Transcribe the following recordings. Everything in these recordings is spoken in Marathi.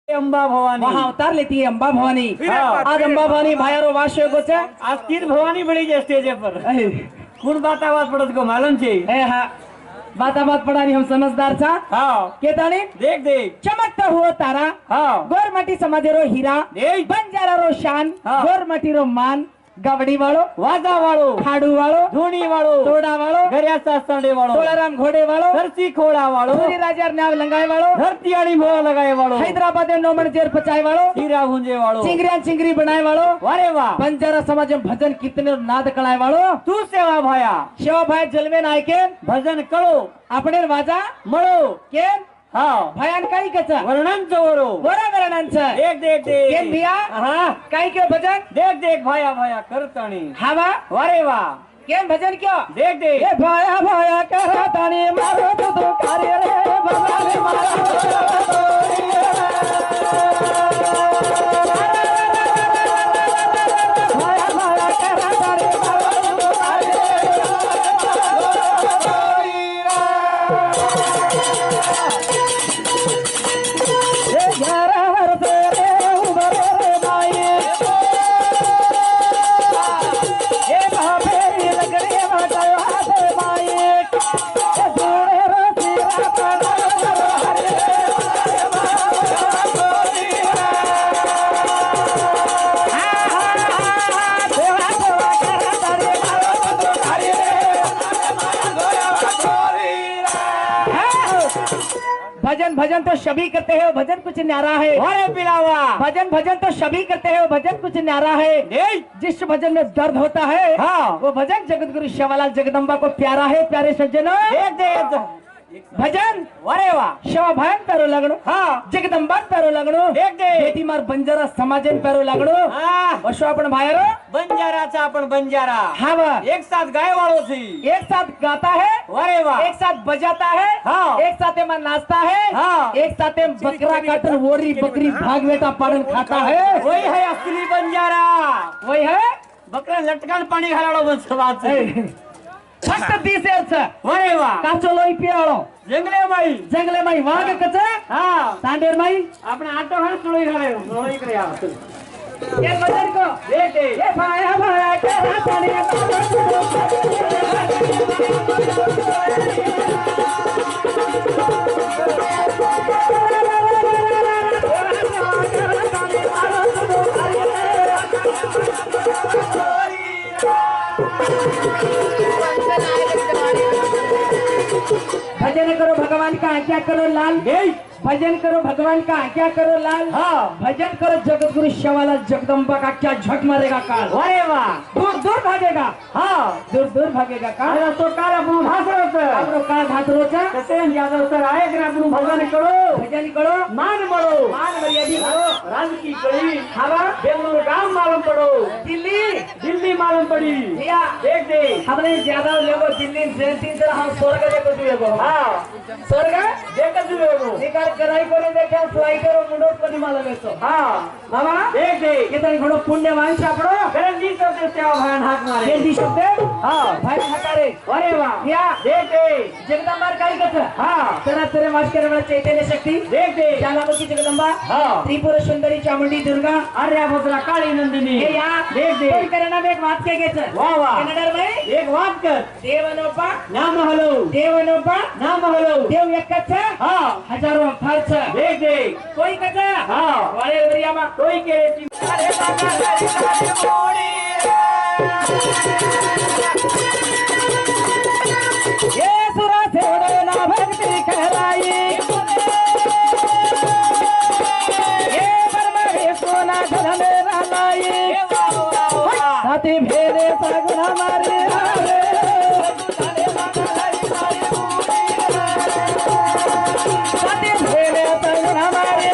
अंबा भवानी वहाँ उतार लेती है अंबा भवानी। हाँ। आज अंबा भवानी भाइयों वाश्य को छे आज तीन भवानी बड़ी है स्टेज पर ए कौन बात आवाज पड़त को मालूम छे हाँ बात पड़ानी हम समझदार छा हाँ के तानी देख देख चमकता हुआ तारा हाँ गोरमटी समाजे रो हीरा देख बंजारा रो शान हाँ। गोरमटी रो मान गवड़ी वालो वादा वालो खाड़ू वालो धूनी वालो तोड़ा वालो गरिया संडे वालो तोलाराम घोड़े वालो सरसी खोड़ा वालो सूरी राजा नाव लंगाए वालो धरतीयाड़ी मोह लगाए वालो हैदराबाद में नौमन जेर पचाए वालो हीरा भुंजे वालो चिंगरिया चिंगरी बनाए वालो वारे वाह बंजारा समाज में भजन कीर्तन नाद कळाए वालो तू सेवा भाया शिवा भाई जलवे नाय के भजन करो आपणे वाजा मळो के हाँ भयान काही कच वर्णन चोरो बरोबर नांचं देख देख केन देख भिया हाँ काही के भजन देख देख भाया भाया करतानी हवा वारे वाह केन भजन क्यों देख देख ए भाया भाया करतानी मारो तो कार्य रे भगवान मारो भाया भाया करतानी मारो तो कार्य रे ग्यारह वर्ष रे उमर रे माई ये भाभे लगरे बतायो हाथे माई ये सोने रो सिरा पड़ा हरे देवा देवा करा तारे मारो तो हरे भजन भजन तो सभी करते हैं भजन कुछ न्यारा है वारे पिलावा भजन भजन तो सभी करते हैं भजन कुछ न्यारा है देख जिस भजन में दर्द होता है हाँ वो भजन जगत गुरु शिवालाल जगदम्बा को प्यारा है प्यारे सज्जनों देख देख भजन वारे वाह शिवा भयन प्यारो लगणो हाँ जगदम्बा प्यारो लगणो देख देख बेटी मार बंजारा समाजन प्यारो लगणो हाँ वशो आपण भायर बंजाराचा आपण बंजारा हाँ बा एक साथ गाय वालों थी एक साथ गाता है वारे वाह एक साथ बजाता है हाँ। एक साथ में नाचता है हाँ। एक साथ में बकरा काटन वोरी बकरी भागवेटा पालन खाता है वही है असली बंजारा वही है बकरा लटकन पाणी घालाडो बस बात छे फक्त 30 वर्ष वारे वाह काचो लोई पियाळो जंगले माई जंगले माई वाघ कच हाँ तांडेर माई આપણે આટો ઘર સુળી ઘરે સુળી કરી આવ ये भजन को देख देख ये भाया भाया करा ताने भजन करो भगवान का आज्ञा करो लाल देख भजन करो भगवान का आज्ञा करो लाल हाँ भजन करो जगत गुरु शिवालाल जगदम्बा का क्या झट मारेगा काल वारे वाह दूर दूर भागेगा हाँ दूर दूर भागेगा काल अरे तो काल આપણું ભાસરો છે आपरो काल भातरोचा કસે યાદવ સર આયે કે આપણું ભજન કરો भजन करो मान મળો मान मर्यादी करो राज की कड़ी हवा बेंगलुरु गांव मालूम पड़ो दिल्ली दिल्ली मालूम पड़ी भैया देख देख हमने ज्यादा लेगो दिल्ली ट्रेन तीन तरह हम स्वर्ग देखो जुएगो हाँ स्वर्ग देख जुएगो निकाल कराई कोने देखा फ्लाइटर और मुंडो कोनी मालूम है तो हाँ मामा देख देख ये तो घणो पुण्यवान छापड़ो करंजी सब सेवा भान हाथ मारे ये दिशते हाँ भाई हकारे अरे वाह भैया देख देख जगदम्बा काई कथ हाँ तेरा तेरे वास करे वाला चैतन्य शक्ति देख देख ज्वालामुखी जगदम्बा हाँ त्रिपुर सुंदरी चामुंडी दुर्गा आर्यभद्रा काली नंदिनी हे या देख कोई देख करे ना एक बात के गेच वाह वाह कन्नडर में एक बात कर देवनोपा नाम हलो देवनोपा नाम हलो देव एकच हाँ हजारों फारच देख देख कोई कच हाँ वाले वरियामा कोई के अरे बाबा हरी हरी मोड़ी ये सुरा छोड़े ना भक्ति कहलाई ये बर्मा सोना धन लाई साथी भेदे सगुन हमारे हारे साथी भेदे सगुन हमारे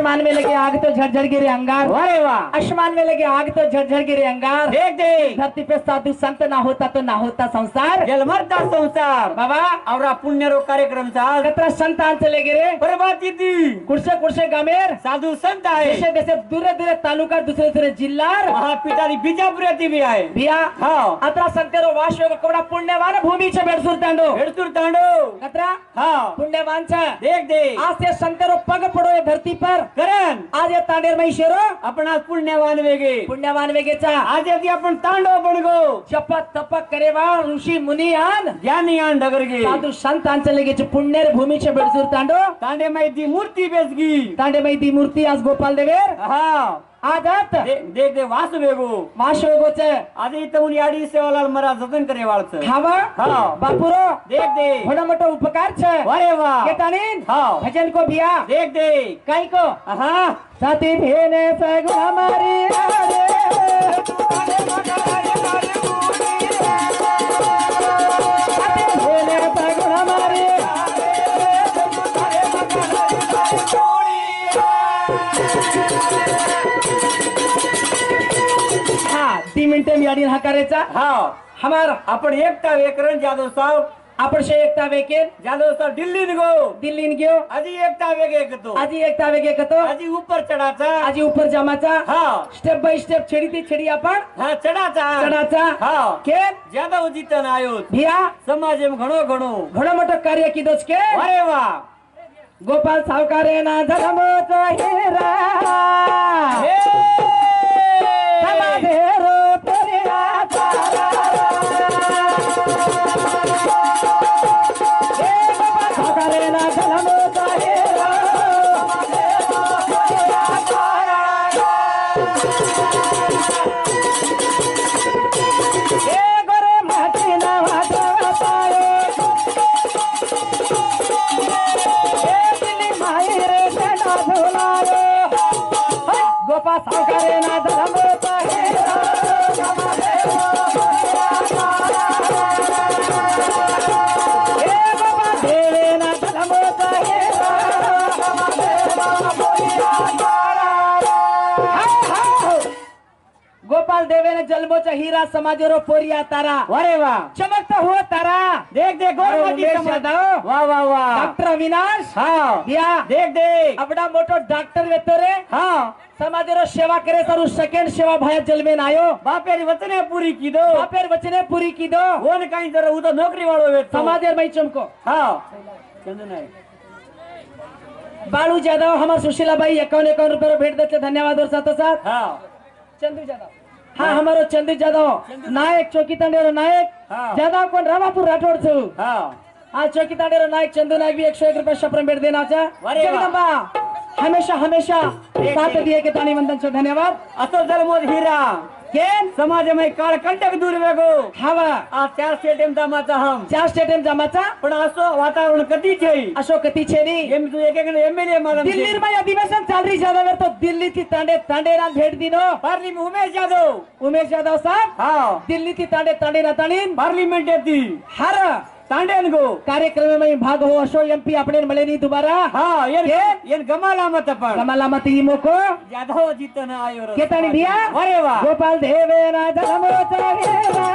आसमान में लगे आग तो झरझर गिरे अंगार। अरे वाह, आसमान में लगे आग तो झरझर गिरे अंगार। देख देख धरती पे साधु संत ना होता तो ना होता संसार। जलमरता संसार बाबा आवरा पुण्य रो कार्यक्रम चा कतरा संत चले गेले प्रभाती दी कुडसे कुडसे गामेर साधू संत आहे देशे देशे दुरे दुरे तालुका दुसरे दुसरे जिल्हार महापितारी बिजापुराती बी आहे भिया हा अत्रा संतेरो वास योग कवडा पुण्यवान भूमीचे बेडसूर तांडो हेडतूर तांडो कतरा हा पुण्यवानचा देख देख आज ते संतेरो पग पडो ये धरती पर करण आज ये तांडेर मै शेरो आपण आज पुण्यवान वेगे पुण्यवान वेगेचा आज यदि आपण तांडव बनगो जपत तपक करेवा ऋषी मुनी आन ज्ञानी आन डगरगे साधू संतांचे लगेच पुण्येर भूमीचे बेडसूर तांडो तांडे माहिती मूर्ती बेसगी तांडे मै ती मूर्ती आज गोपाल देवेर हा आजत देख देख वास वेगो वास वेगोचे आज इथं याडी सेवालाल मरा जतन करे वाळच खावा हा बापुरो देख देख घोडा मोठो उपकार छे अरे वाह केतानीन हा भजन को भिया देख देख काई को हा साथी भेने सगु हमारी रे साथी भेने सगु हमारी हाँ 3 मिनिटे मी अडीन हा करायचा हा हमारा आपण एकटा वेकरण जाधव साहेब आपण शे एकता वेकेन जाधव साहेब दिल्लीन गो दिल्लीन गयो आजी एकटा वेगे एकतो आजी एकता वेगे कतो आजी ऊपर चढाचा आजी ऊपर जमाचा हा स्टेप बाय स्टेप छेडी ती छेडी आपण हा चढाचा चढाचा हा के जाधव जीतन आयो भिया समाजेम घणो घणो घणो मोठो कार्य कीधोच के अरे वाह गोपाल सावकारे ना धर्मोच हेरा हे समाधेरो पेरिया हे गोपाल सावकारे ना धर्मोच हेरा हे गोरे माती ना वाजवतायो गोपा सावकारे ना धर्मोचा हेरा हे गोपा देवे ना धर्मोचा हेरा गोपाल देवे ने जन्मोचा हीरा समाजरो पोरिया तारा अरे वाह चमकता हुआ तारा देख देख गोरमाची उमेश समाज यादव वाह वाह वाह डॉक्टर अविनाश हा या देख देख अपना मोटो डॉक्टर वेतो रे हा समाजरो सेवा करे सर सेकंड सेवा भाया जलमेन आयो बापेरी वचने पूरी की दो बापेर वचने पूरी की दो कोण काही जरा उदा नोकरी वाळो वेतो समाजेर मई चमको हा चंदन आहे बाळू जाधव हमार सुशीलाबाई 51 रुपये भेट देते धन्यवाद और साथों साथ हा चंदू जाधव हाँ हमारो चंदू जाधव नायक चौकी तांडेरो नायक हाँ। जाधव कोण रामापुर राठोड छू हा हाँ चौकी तांडेरो नायक चंदू नायक भी 101 रुपये शप्रम भेट देना चा अरे वाह। जगदंबा हमेशा हमेशा साथ दिए के ताणी वंदन से धन्यवाद असो जलमोद हीरा केन समाजमय काळ कंटक दूर वेगो हवा आ 4 स्टेडियम दामाचा हम 4 स्टेडियम जमाचा पण असो वातावरण कधी छै अशोक कती छेनी एम तू एक एक एमएलए मालम दिल्ली में अधिवेशन चल रही जाधव तो दिल्ली थी तांडे ना भेट दिनो पार्लिमेंट उमेश यादव उमेश यादव साहब हा दिल्ली थी तांडे ना ताणीन पार्लिमेंट येती हर तांडेन गो कार्यक्रम में भाग हो अशो एमपी अपने मिले नहीं दोबारा हा येन गमाला मत पण कमला मत ही मोको यादव जीतन आयो रे केतानी भैया अरे वाह गोपाल देवे ना धर्मोचा हेरा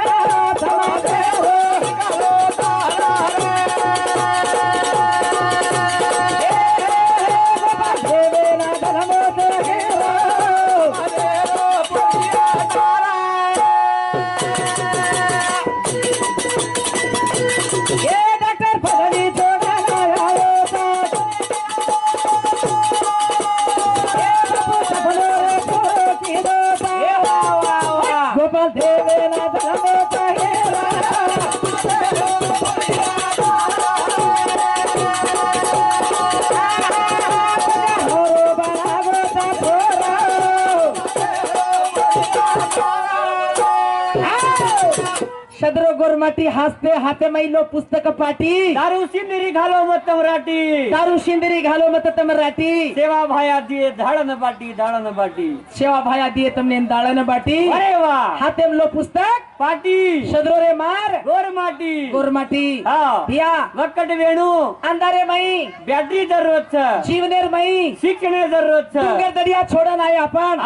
समाधेरो गोपाल देवे ना धर्मोचा हेरा ये डॉक्टर फगड़ी जोड़ा लाया गोपाल देवे ना धर्मोचा हेरा होरो बनावता थोरा शद्रो गोरमाटी हसते हाते मैलो पुस्तक पाटी दारू सिंदरी घालो मत मराठी दारू शिंदरी घालो मत तमराटी सेवा भाया दिए धाडन बाटी सेवा भाया दिए तमने दाळन बाटी अरे वा हाते लो पुस्तक पाटी शद्रो रे मार गोरमाटी गोरमाटी हा भिया वक्कट वेणू अंधारे मई बॅटरी दररोजचं जीवनेर मई शिकणे दररोजचं डोंगर दर्या छोडन आहे आपण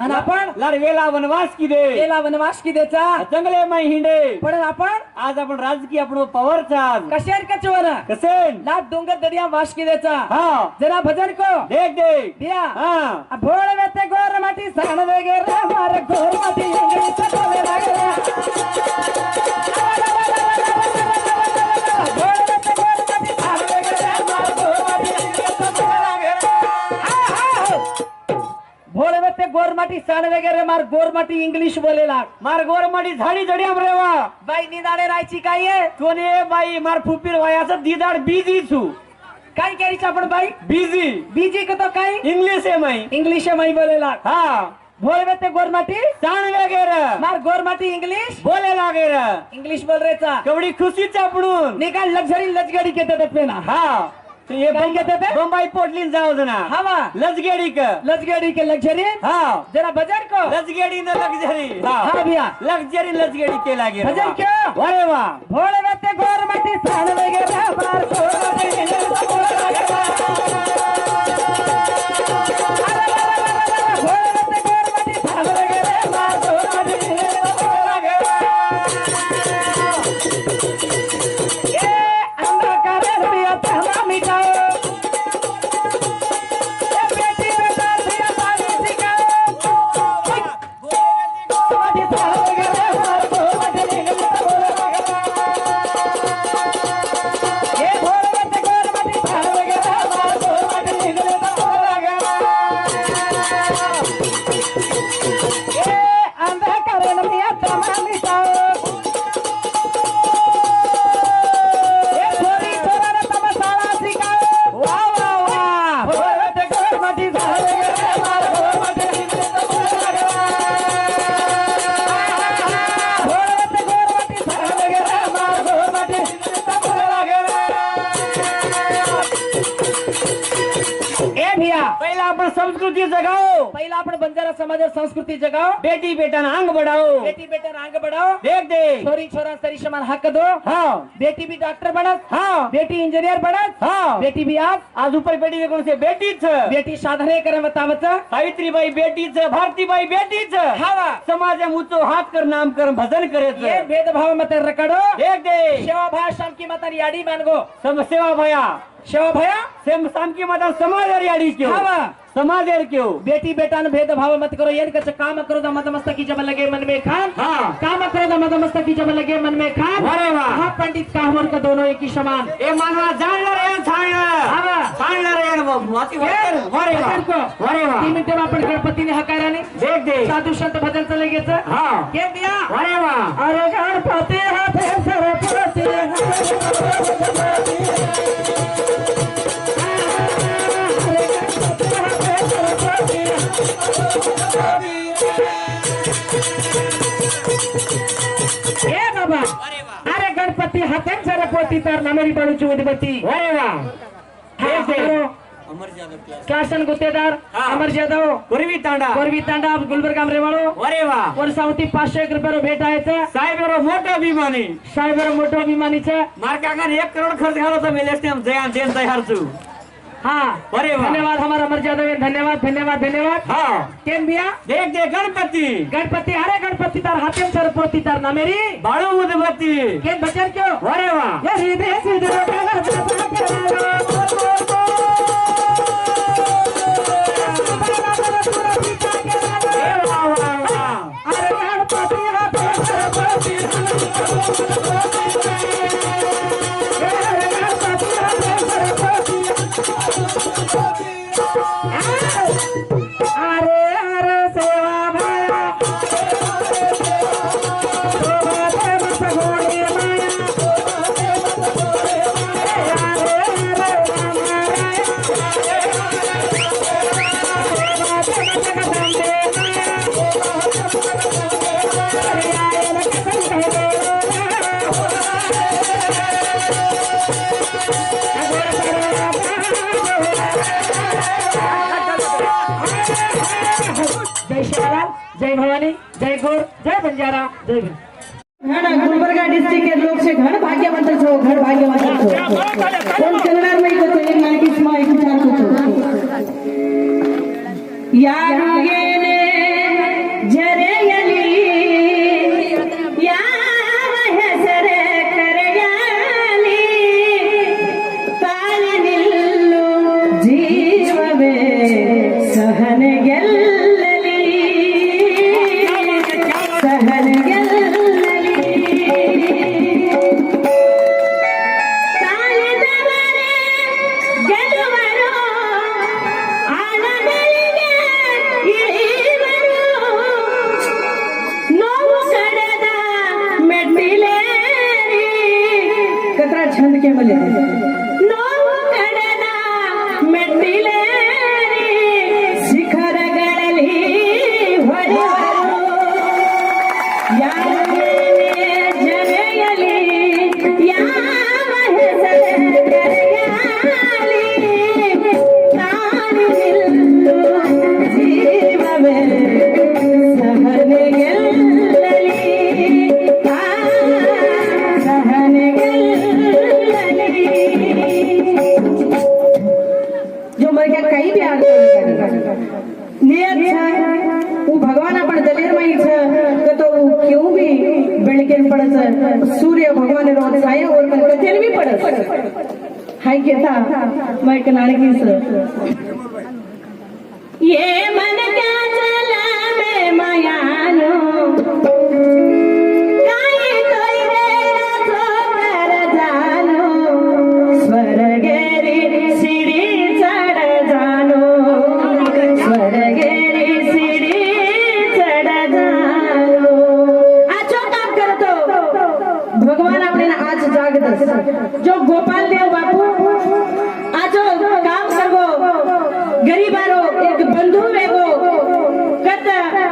आणि आपण लढवेला वनवास किदे गेला वनवास की देचा जंगले मै हिंडे पण आपण आज आपण राजकीय आपण पवारचा आज कशार कचवन कसे लाट डोंगर दर्या वास की देचा हा जरा भजन को देख देख भिया हा भोळ वेते गोर माटी साण वगैरे मार गोर माटी इंगळी सटवे लागला भोळ वेते गोर माटी साण वगैरे मार गोर माटी इंगळी सटवे लागला भोळ वेते गोर माटी साण वगैरे मार गोर माटी इंग्लिश बोलेला मार गोरमाटी झाडी झडी आमरेवा बाई निदाडे राहायची काय आहे कोणी बाई मार फुपीर वयाचं दिदाड बिझी छू काय करायचं आपण बाई बिझी बीजी कतो काय इंग्लिश आहे मै इंग्लिश माई बोलेला हा भोळ वेते गोर माटी सांग वगैरे मार गोर माटी इंग्लिश बोले लागेर इंग्लिश बोल रेचा केवढी खुशीच आपण निकाल लक्झरी लजगडी घेते पे ना हा तो ये काय घेते ते बंबाई पोटलीन जाऊ दे ना हवा लजगेडी का लजगडी के लक्झरी हा जरा बजर को लजगेडी न लक्झरी हा भैया लक्झरी लजगेडी केला गेला भजन क्यों अरे वा भोळ वेते गोर माटी साण वगैरे मार गोर माटी इंग्लिश बोल लागला भोळ वेते गोर माटी साण वगैरे मार गोर माटी इंग्लिश बोल लागला ए अंधकार भैया तमा मिटाओ ए बेटी बेटा भैया पानी सिखाओ माटी साण वगैरे मार गोर माटी इंग्लिश बोल लागला ए भोळ वेते गोर माटी साण वगैरे मार गोर माटी इंग्लिश बोल लागला ए अंधकार भैया तमा मिटाओ ए छोरी छोराला तमाशाला शिकाओ वा वा वा भोळ वेते गोर माटी साण वगैरे मार गोर माटी इंग्लिश बोल लागला भोळ वेते गोर माटी साण वगैरे मार गोर माटी इंग्लिश बोल लागला ए भिया पहिला आपण संस्कृती जगाओ पहिला आपण बंजारा समाज संस्कृती जगाओ बेटी बेटाना अंग बढ़ाओ बेटी बेटा आगे बढ़ाओ देख देख छोरी छोरा सरी समान हक दो हा बेटी भी डॉक्टर बनत हा बेटी इंजीनियर बनत हा बेटी भी आज ऊपर बेटी देखून से बेटीच बेटी साधने करे बतावत सावित्रीबाई बेटीच भारतीबाई बेटीच हवा समाज ऊंचो हात कर नाम कर भजन ये करेच भेदभाव मत रकड़ो देख देख सेवा भाया शाम की माता याडी मानगो सेवा भया सेवा भया सेम शाम की माता समाज याडी क्यों हवा समाज क्यों बेटी बेटा ने भेदभाव मत करो ये कच काम करो दा मत मस्तकी जब लगे मन में खान हाँ काम करो दा मत मस्तकी जब लगे मन में खान अरे वाह हा पंडित काहवर का दोनों एक ही समान ए मानवा जाणणार आहे हवा जाणणार आहे माती अरे वाह अरे वाह 3 मिनिटं आपण गणपतीने हकाराने देख देख साधू संत भजन चले घ्यायचं हा हे दिया अरे वाह अरे गणपती हाते सरस्वती हे बाबा अरे गणपती हाते सरस्वती तर नामेरी बाळूची उदबत्ती अरे वाह देख देख शासन गुत्तेदार अमर जाधव पूर्वी तांडा कोरवी तांडा गुलबर्गा रेवाळो अरे वाह वर्षावती 500 रुपये भेटायचं साहेब मोठा अभिमानी साहेबर मोठं अभिमानीचं मार काकाने 1 करोड खर्च घालवता मेलेस जयान देन तयार तू हा अरे वाह धन्यवाद हमारा अमर जाधव धन्यवाद धन्यवाद धन्यवाद हा केम बिया देख देख गणपति गणपति अरे गणपति तार हाथे सरस्वती तार ना मेरी बाळू उदबत्ती केम बचर क्यों अरे वाह ये सीधे सीधे अरे गणपति हाथे सरस्वती अरे गणपति हाथे सरस्वती अरे अरे सेवा भाया शोभाते मत घोड़ी माया अरे अरे राम राया जय भवानी, जय गौर, जय बंजारा, जय भीम. गुलबर्गा डिस्ट्रिक्ट लोग से घर भाग्यवंत छो, घर भाग्यवंत छो. कोण करणार नाही तो एक नानकीच मा एक विचार करतो. या गेले जरेयली या ಹೆಸರೆ ಕರೆಯಲಿ ತಾಯಿ ನಿಲ್ಲು ಜೀವವೇ ಸಹನ ಗೆಲ್ಲಲಿ ಸಹನ ಗೆಲ್ಲಲಿ ತಾಯಿದವರೇ ಗೆಲುವರು ಆಳಗಳಿಗೆ ಇಳಿವರು ನೋವು ಕಡೆದ ಮೆಟ್ಟಿಲೇರಿ कतरा छंद के मले ನೋವು ಕಡೆದ ಮೆಟ್ಟಿಲೇರಿ ಶಿಖರಗಳಲ್ಲಿ ಹೊಳೆವರು ಯಾರೇ ಜನೆಯಲಿ ಯಾವ ಹೆಸರು ಕರೆಯಲಿ ತಾನು ನಿಲ್ಲು ಜೀವವೇ ಸಹನೆ ಗೆಲ್ಲಲಿ ಸಹನೆ ಗೆಲ್ಲಲಿ जो मर गया कहीं भी आगे नियत है वो भगवान आपण दलेर माई छे तो क्यों भी बेळके पडत सूर्य भगवान रोज छाया और पण कथेल भी पडत हाय केता मैं एक नाणकी से ये मन क्या चला में मायानो काई तोय रे रातो कर जानो स्वर्गेरी सीडी चढ़ जानो स्वर्गेरी सीडी चढ़ जानो आजो काम करतो भगवान आपल्याला आज जागत जो गोपाल देव बापू आजो काम करगो गरीबारो एक बंधु वेगो कत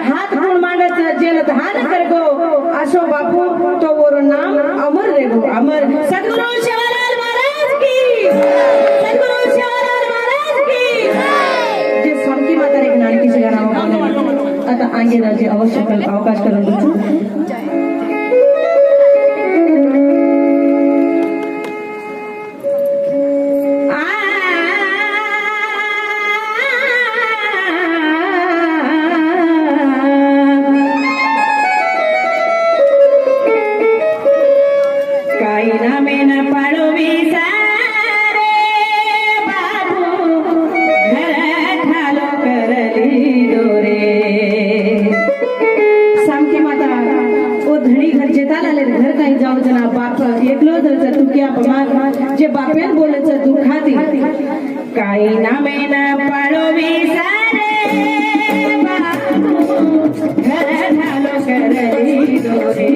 हाथ गुण मांडत जेल धान करगो आशो बापू तो वो नाम अमर रेगो अमर सद्गुरु शिवलाल महाराज की सद्गुरु शिवलाल महाराज की जे समकी माता एक नानकी से गाना आता आगे राजे अवश्य अवकाश करून देतो काही नामे न पाडवी सारे बाबू घर ठालो करली दोरे सामकी माता ओ धणी घर जेता लाले घर काही जाऊ जना बाप एकलो धरच तू क्या पमान जे बापेन बोलच तू खाती काही नामे न पाडवी सारे बाबू घर ठालो करली दोरे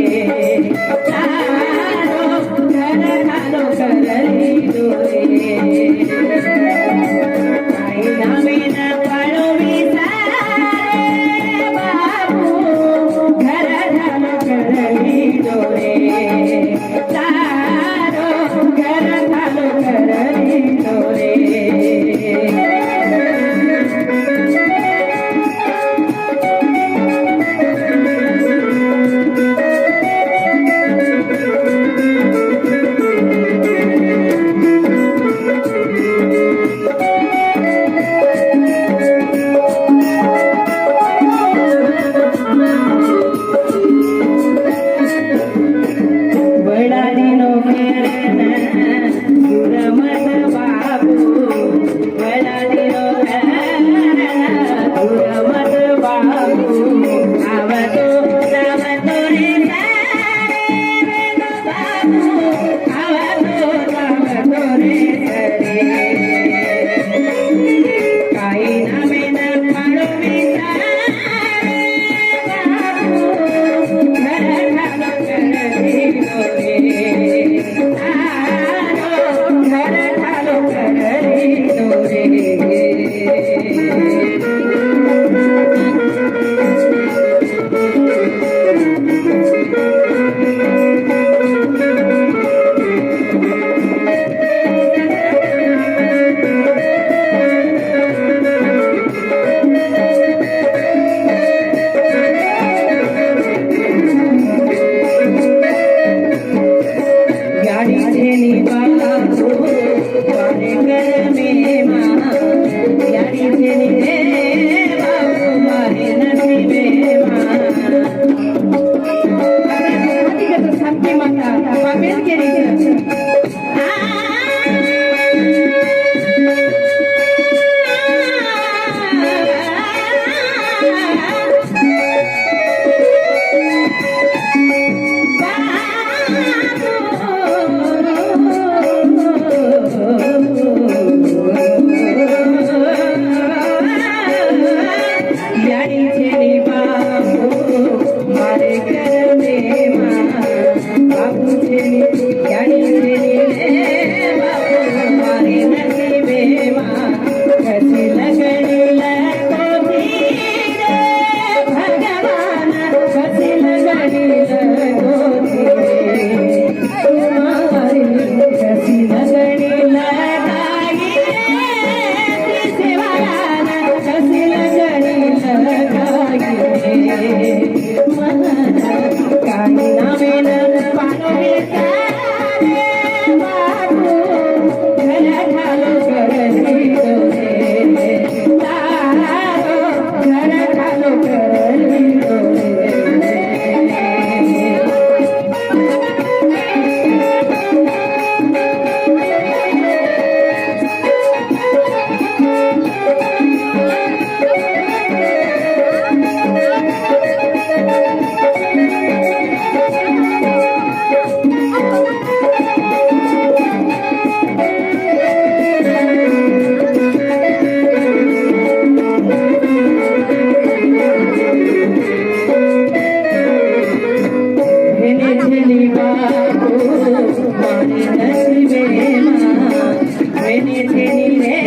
मारे नसीबे माँ मैंने तेरी रे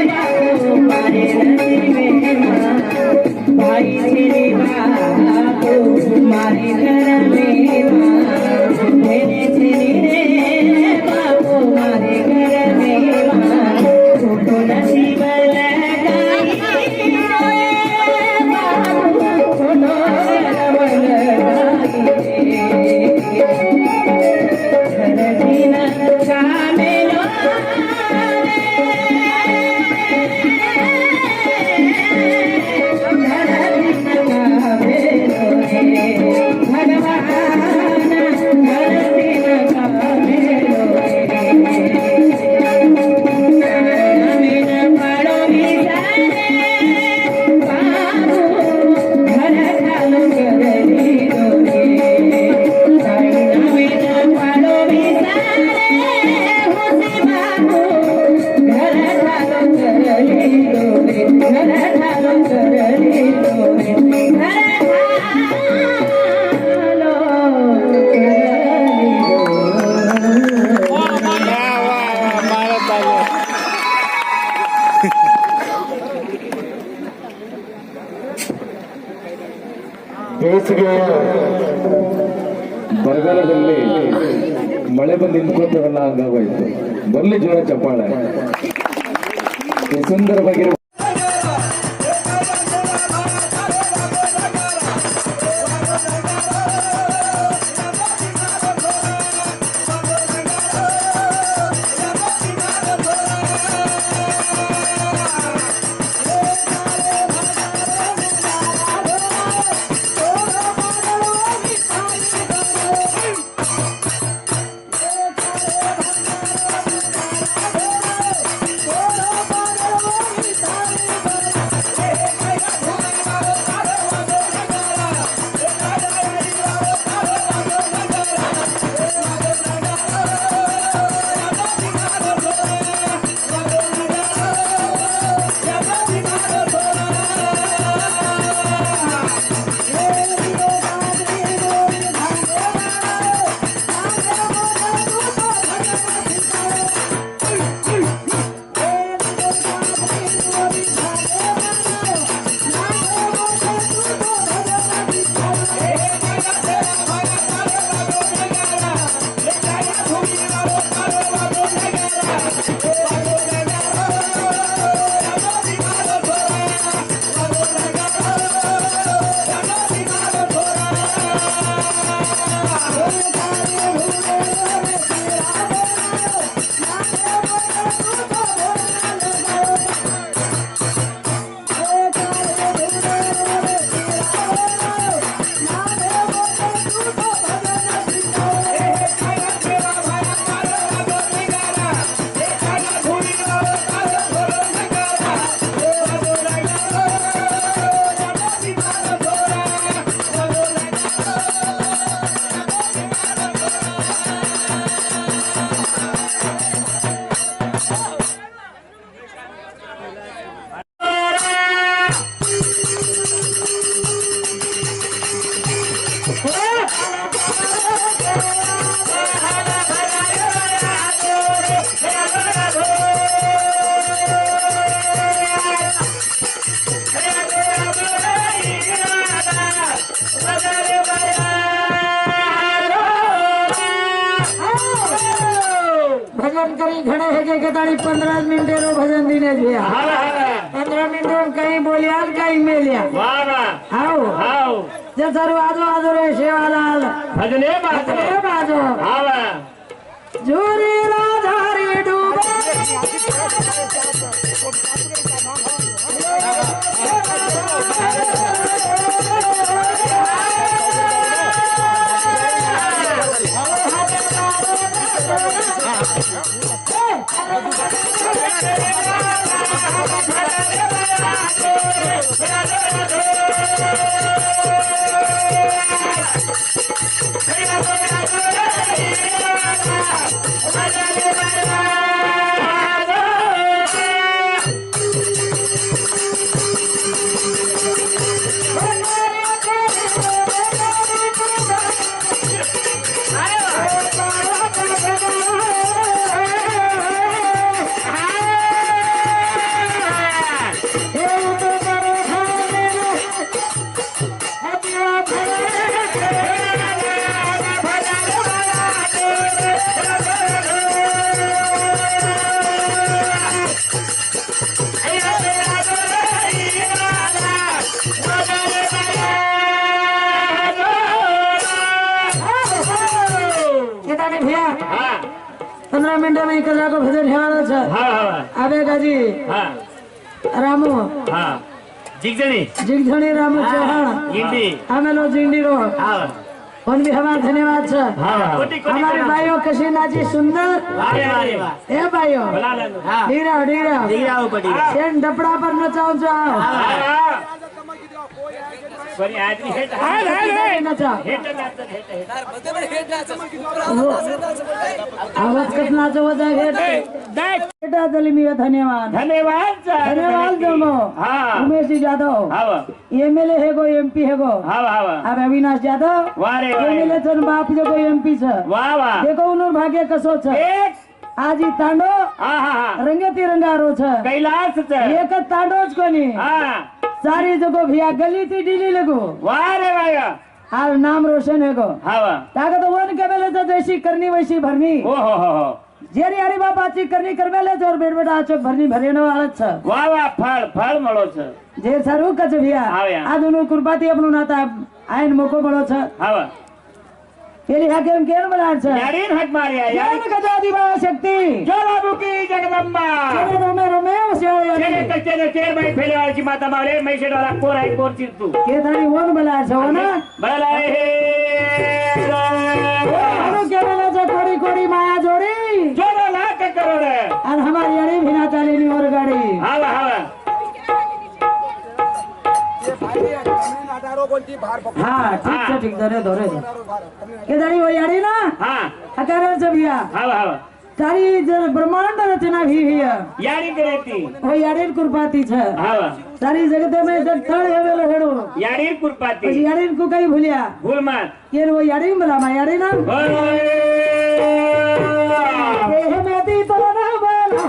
बाबू मारे नसीबे माँ भाई तेरी बाबू मारे घर में माँ मैंने तेरी रे बाबू मारे घर में माँ तो नसीब लगाई ಬೇಸಿಗೆಯ ಬರಗಾಲದಲ್ಲಿ ಮಳೆ ಬಂದು ನಿಂತ್ಕೊಳ್ತಾರಲ್ಲ ಹಂಗಾಗೋಯ್ತು. ಬರ್ಲಿ ಜೋರ ಚಪ್ಪಾಳೆ. ಈ ಸುಂದರವಾಗಿರುವ भजन करी खड़े है के तारी 15 मिनट रो भजन दिने दिया 15 मिनट कहीं बोलिया कहीं मेलिया आओ आओ जैसा आजो आजो रे सेवालाल भजने बाजो जोरी राधारी डूबे ताने भैया हाँ 15 मिनट में कजरा को भजन हेवानो छ हाँ हाँ आबे गाजी हाँ रामू हाँ जिगजणी जिगधणी रामू चौहान गिंडी आमेलो जिंडी रो हाँ फोन भी हमारा धन्यवाद छ हाँ कोटी कोटी हमारे भाइयों कशी नाची सुंदर वारे वारे वाह ए भाइयों बोला ले हाँ डीरा डीरा दिखरा ऊपर दिखरा सेन डपड़ा पर नचाओ जाओ बड़ी आदमी है नचाओ हेट आवाज कितना जो हो जाए बेटा दलमी धन्यवाद धन्यवाद धन्यवाद दोनों हाँ उमेश जी यादव हाँ एमएलए है गो एमपी है गो हाँ हाँ अब अविनाश यादव वारे एमएलए छन बाप जो गो एमपी छ वाह वाह देखो उनर भाग्य कसो छ एक आज ही तांडो हाँ हाँ हाँ रंगे तिरंगारो छ कैलाश से एक तांडोज कोनी हाँ सारी जगह भैया गली थी डीली लगो वारे वाह और नाम रोशन है गो हाँ वाह ताकत वन केबेले तो जैसी करनी वैसी भरनी ओ हो जेरी यारी बाप आची करनी करबेले जो बेट बेटा आचो भरनी भरेनो वाला छ वाह वाह फळ મળો છે जे सारू कच भैया આવ્યા. आ दोनों कुर्बाती अपनो नाता आइन मोको बड़ो छ હા વાહ केली हाकेम केन बनार छ यारीन हक मारिया यार गजा दिवा शक्ति ज्वालामुखी जगदंबा केने रोमे रोमे चेरे ओसे कच्चे चेर भाई फेले वाली माता मारे मैसेट वाला कोर है कोर चिरतू के थारी वन बनार छ ना बड़ा हे हारो केने जे कोड़ी कोड़ी माया जोड़ी जोड़ा लाख करोड़ और हमारी यारी बिना चालेनी और गाड़ी हाँ वाह हाँ ठीक धरे धरे के दाड़ी वो यारी ना हाँ अकारे से भैया हाँ वाह सारी जो ब्रह्मांड रचना भी है यारी करेती वो यारी कुर्बाती छ हाँ वाह सारी जगत में जब थड़ है वेलो हेडो यारी कुरपाती પછી यारी को कई भूलिया भूल मत ये वो यारी मला मा यारी ना के मेदी तो ना बोला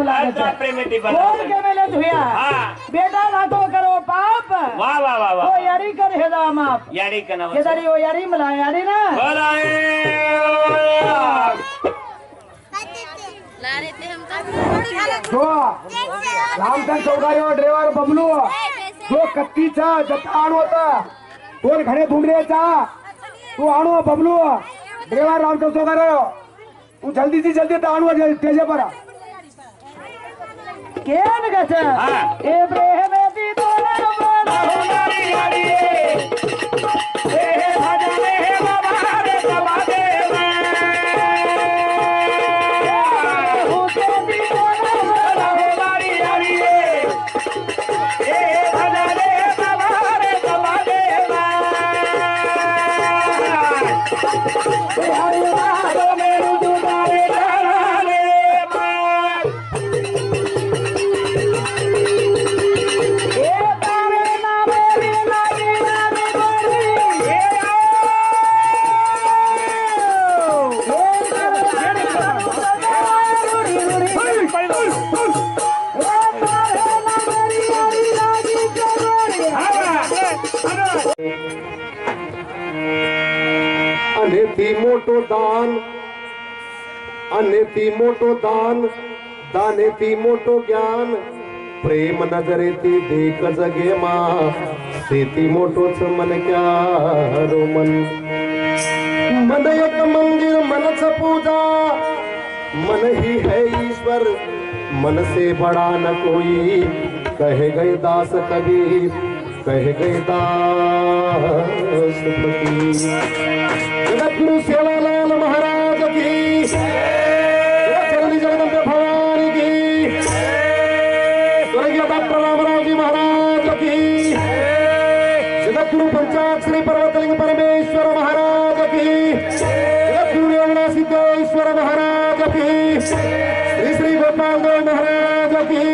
हमारी प्रेमेटी और के मेले धुया हाँ बेटा लातो करो पाप वाह वाह वाह वो वाह यारी कर हेदा माप यारी का नाम के दाड़ी वो यारी मला यारी ना तो रामचंद्र चौगायो ड्रायव्हर बबलू तो कत्तीचा आणू होता दोन घडे धुंडऱ्याचा तू आणू बबलू ड्रायव्हर रामचंद्र चौगायो तू जल्दी से जल्दी आणू तेजे पर केन गछ हाँ ए प्रेम दी तोला बोला हमारी यारी हे भजने हे बाबा रे बाबा दे दी तोला बोला हमारी यारी हे भजने हे बाबा रे बाबा दे हरि तो मेरू दुबारे कराने मां ए तारे नाम रे लागी नामी बोली हे अनेती मोटो दान दानेती मोटो ज्ञान प्रेम नजरेती देख जगे मा सेती मोटोच मन क्या रोमन मन एक मंदिर मनच पूजा मन ही है ईश्वर मन से बड़ा न कोई कहे गए दास कबीर कहे गए दास फकीर साक्षात श्री पर्वतलिंग परमेश्वर महाराज की, जगद्गुरु सिद्धेश्वर महाराज की, श्री श्री गोपाल देव महाराज की।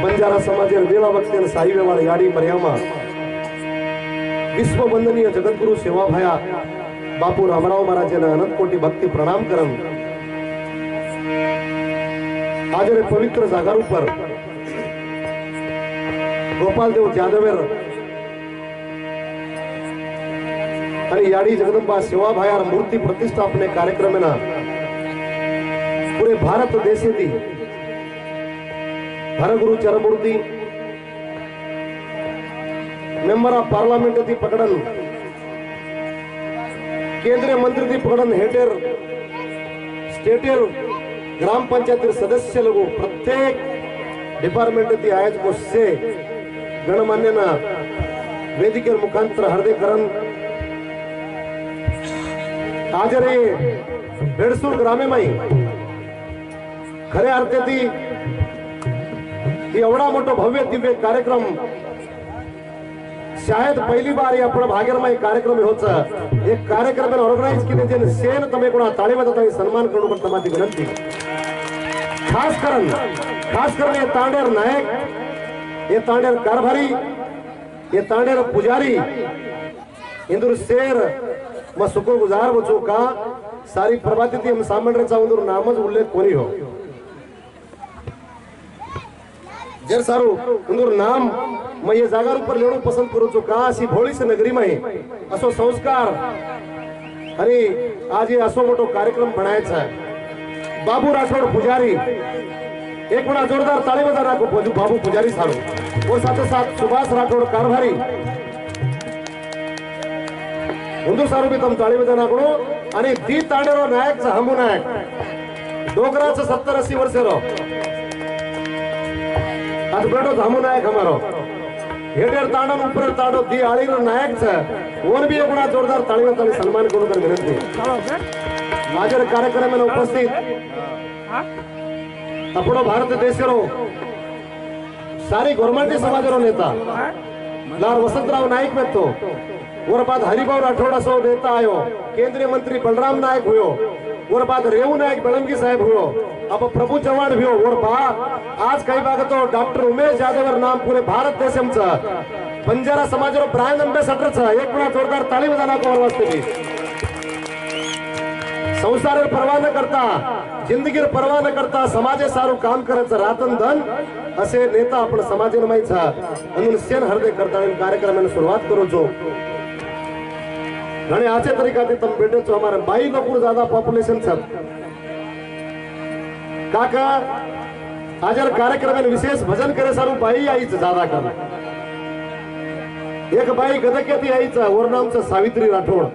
बंजारा समाजेर वेला वखते साईवेवाड़ा याड़ी मर्यामा विश्व वंदनीय जगद्गुरु सेवाभाया बापू रामराव महाराजना अनंत कोटी भक्ति प्रणाम करम। आज पवित्र जागार पर गोपाल देव जादवेर आणि याड़ी जगदंबा सेवाभाया मूर्ति प्रतिष्ठापने कार्यक्रम पूरे भारत देशे थी हरगुरु चरमूर्ति मेंबर ऑफ पार्लिमेंट थी पकड़न, केंद्रीय मंत्री थी पकड़न, हेटेर स्टेटेर ग्राम पंचायत सदस्य लोग प्रत्येक डिपार्टमेंट थी आयज को से गणमान्य वेदिके मुखांतर हृदय करन। आज रे बेड़सूर ग्रामे माई खरे अर्थे थी एवढा मोठा भव्य दिव्य कार्यक्रम शायद पहली बार आपण भागेर में कार्यक्रम होचा एक कार्यक्रम ऑर्गनाइज केले जे सेन तमे कोणा ताळी वाजता सन्मान करू पण तमाची विनंती खास करून ये तांडेर नायक, ये तांडेर कारभारी, ये तांडेर पुजारी इंदुर शेर म शुक्रगुजार बचो का सारी प्रभाती थी हम सामंडरेचा इंदुर नामच उल्लेख कोणी हो जर सारू इंदुर नाम मैं ये जागार पर लेणू पसंद करू छो का अशी भोळीस नगरी में असो संस्कार अरे आज ये असो मोटो कार्यक्रम बनायचा है। बाबू राठौड़ पुजारी एक बड़ा जोरदार ताली बजा राखो बाबू पुजारी सारू और साथ साथ सुभाष राठौड़ कारभारी इंदुर सारू भी तम ताली बजा नाखो आणि दी तांडेरो नायक हमू नायक डोगराचं 70-80 वर्ष रो आज बेटो धामू नायक हमारो हेडेर तांडो ऊपर तांडो दी आळी रो नायक छ ओन भी बड़ा जोरदार ताली ताली सन्मान करू कर विनंती माझे कार्यक्रम में उपस्थित अपनो भारत देश रो सारी गवर्नमेंट समाज रो नेता लाल वसंतराव नायक में तो और बाद हरिभाऊ राठौड़ असो नेता आयो, केंद्रीय मंत्री बलराम नायक हुयो और बाद रेवू नायक बेळंगी साहेब हुयो, अब प्रभु चव्हाण हुयो और बाद आज कई बाग तो डॉक्टर उमेश यादव नाम पूरे भारत देश बंजारा समाज रो ब्रांड एम्बेसडर छ एक बड़ा जोरदार ताली बजाना को वास्ते भी संसार परवाह न करता जिंदगी परवाह न करता समाजे सारू काम करायचं रातन धन असे नेता आपण समाजेन माई छ म्हणून सेन हृदय करता कार्यक्रमाने सुरुवात करू छो घणे आचे तरीका थी तम बेटे छो हमारे 22 लोग ज्यादा पॉपुलेशन छ काका आज कार्यक्रम में विशेष भजन करे सारू बाई आई ज्यादा कर एक बाई गदक्याती आई और नाम सावित्री राठौड़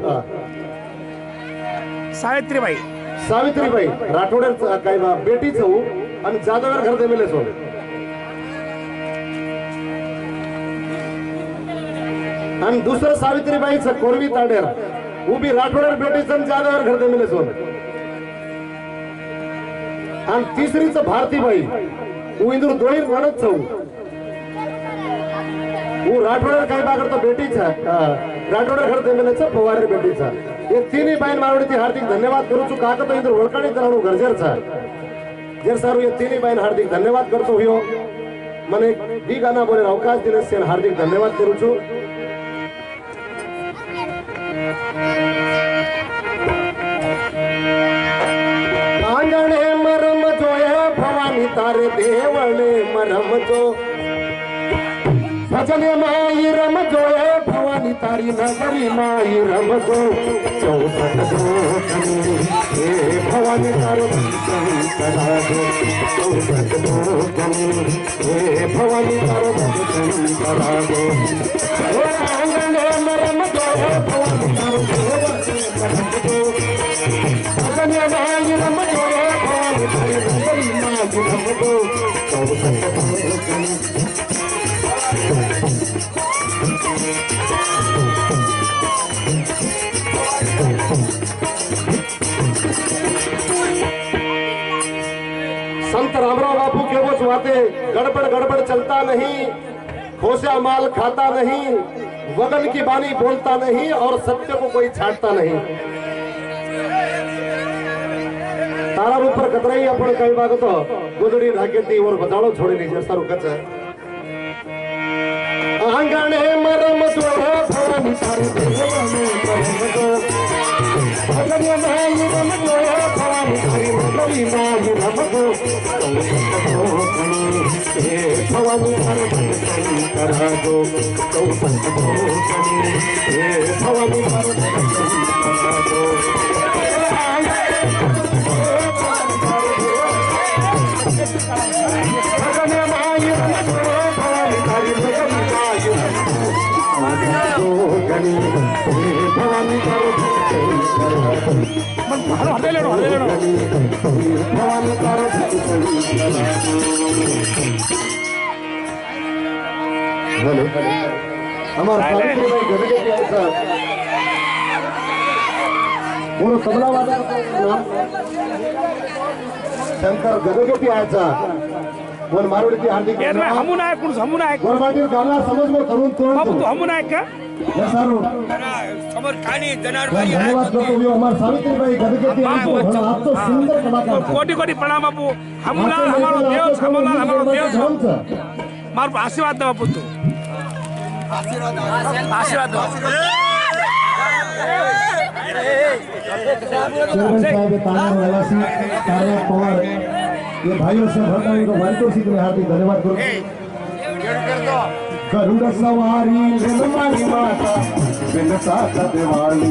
सावित्रीबाई राठौड़ काय बेटी छू आणि जादवर घर देमेले छो आणि दुसरं सावित्रीबाई छ कोरवी ताडेर वो भी राठौड़ बेटी छन जादवर घर देमेले छो आणि तिसरीच भारतीबाई वो इंदुर दोई गणत छू वो राठौड़ काय बागर तो बेटी छ राठौड़ घर देमेले छ पवार बेटी छ ये तीनही बाईन मारवडी हार्दिक धन्यवाद करू छु काका तो इंदुर ओळखाणी कराणो गरजेर छ जर सारू ये तीनही बाईन हार्दिक धन्यवाद करतो हुयो मने दी गाना बोले अवकाश दिले से हार्दिक धन्यवाद करू छु आंगणे मरम जोया भवानी तारे देवळे मरम जो भजन माई रम जोया भवानी तारी नगरी माई रम जो चौसठ दोकनी हे भवानी तारे करा दो चौसठ दोकनी हे भवानी तारे करा दो आंगणे मरम जोया भवानी तारे देवळे भजन माई रम जोया भवानी तारी नगरी माई रम जो चौसठ दोकनी संत रामराव माँ बापू के वो बातें, गड़बड़ गड़बड़ चलता नहीं, खोसा माल खाता नहीं, वगन की बानी बोलता नहीं और सत्य को कोई छाटता नहीं। तारा ऊपर कतराई आपण कई बाग तो गुदड़ी ढाकेती और बजाड़ो छोड़ी नहीं जैसा रुकच है। आंगणे मरम दो भवन तारे भगवान मरम दो भगवान मरम दो भवन तारे मरमी माही रम दो हे भवन तारे भगवान करा दो तो संत दो हे भवन तारे भगवान करा दो। हमारा तबला वादक शंकर गदगेती आयचा वन मारवडीची हार्दिक हमून आहे कोण हमून आहे गोरमाटी गाणं समजलो करून बाबू तू हमून आहे का समोर खाणी जनावरबाई धन्यवाद करतो मी हमार सावित्रीबाई गदगेती आयचा आप तो सुंदर कलाकार कोटी कोटी प्रणाम बापू हमला हमारो देव हमला हमारो देव मार आशीर्वाद दे बापू तू आशीर्वाद दो साहब ताना निवासी कार्य पवार ये भाइयों से भरता इनको वालतो सिंह में हार्दिक धन्यवाद करो। गरुड़ सवारी हनुमानी माता बिनसा दिवाली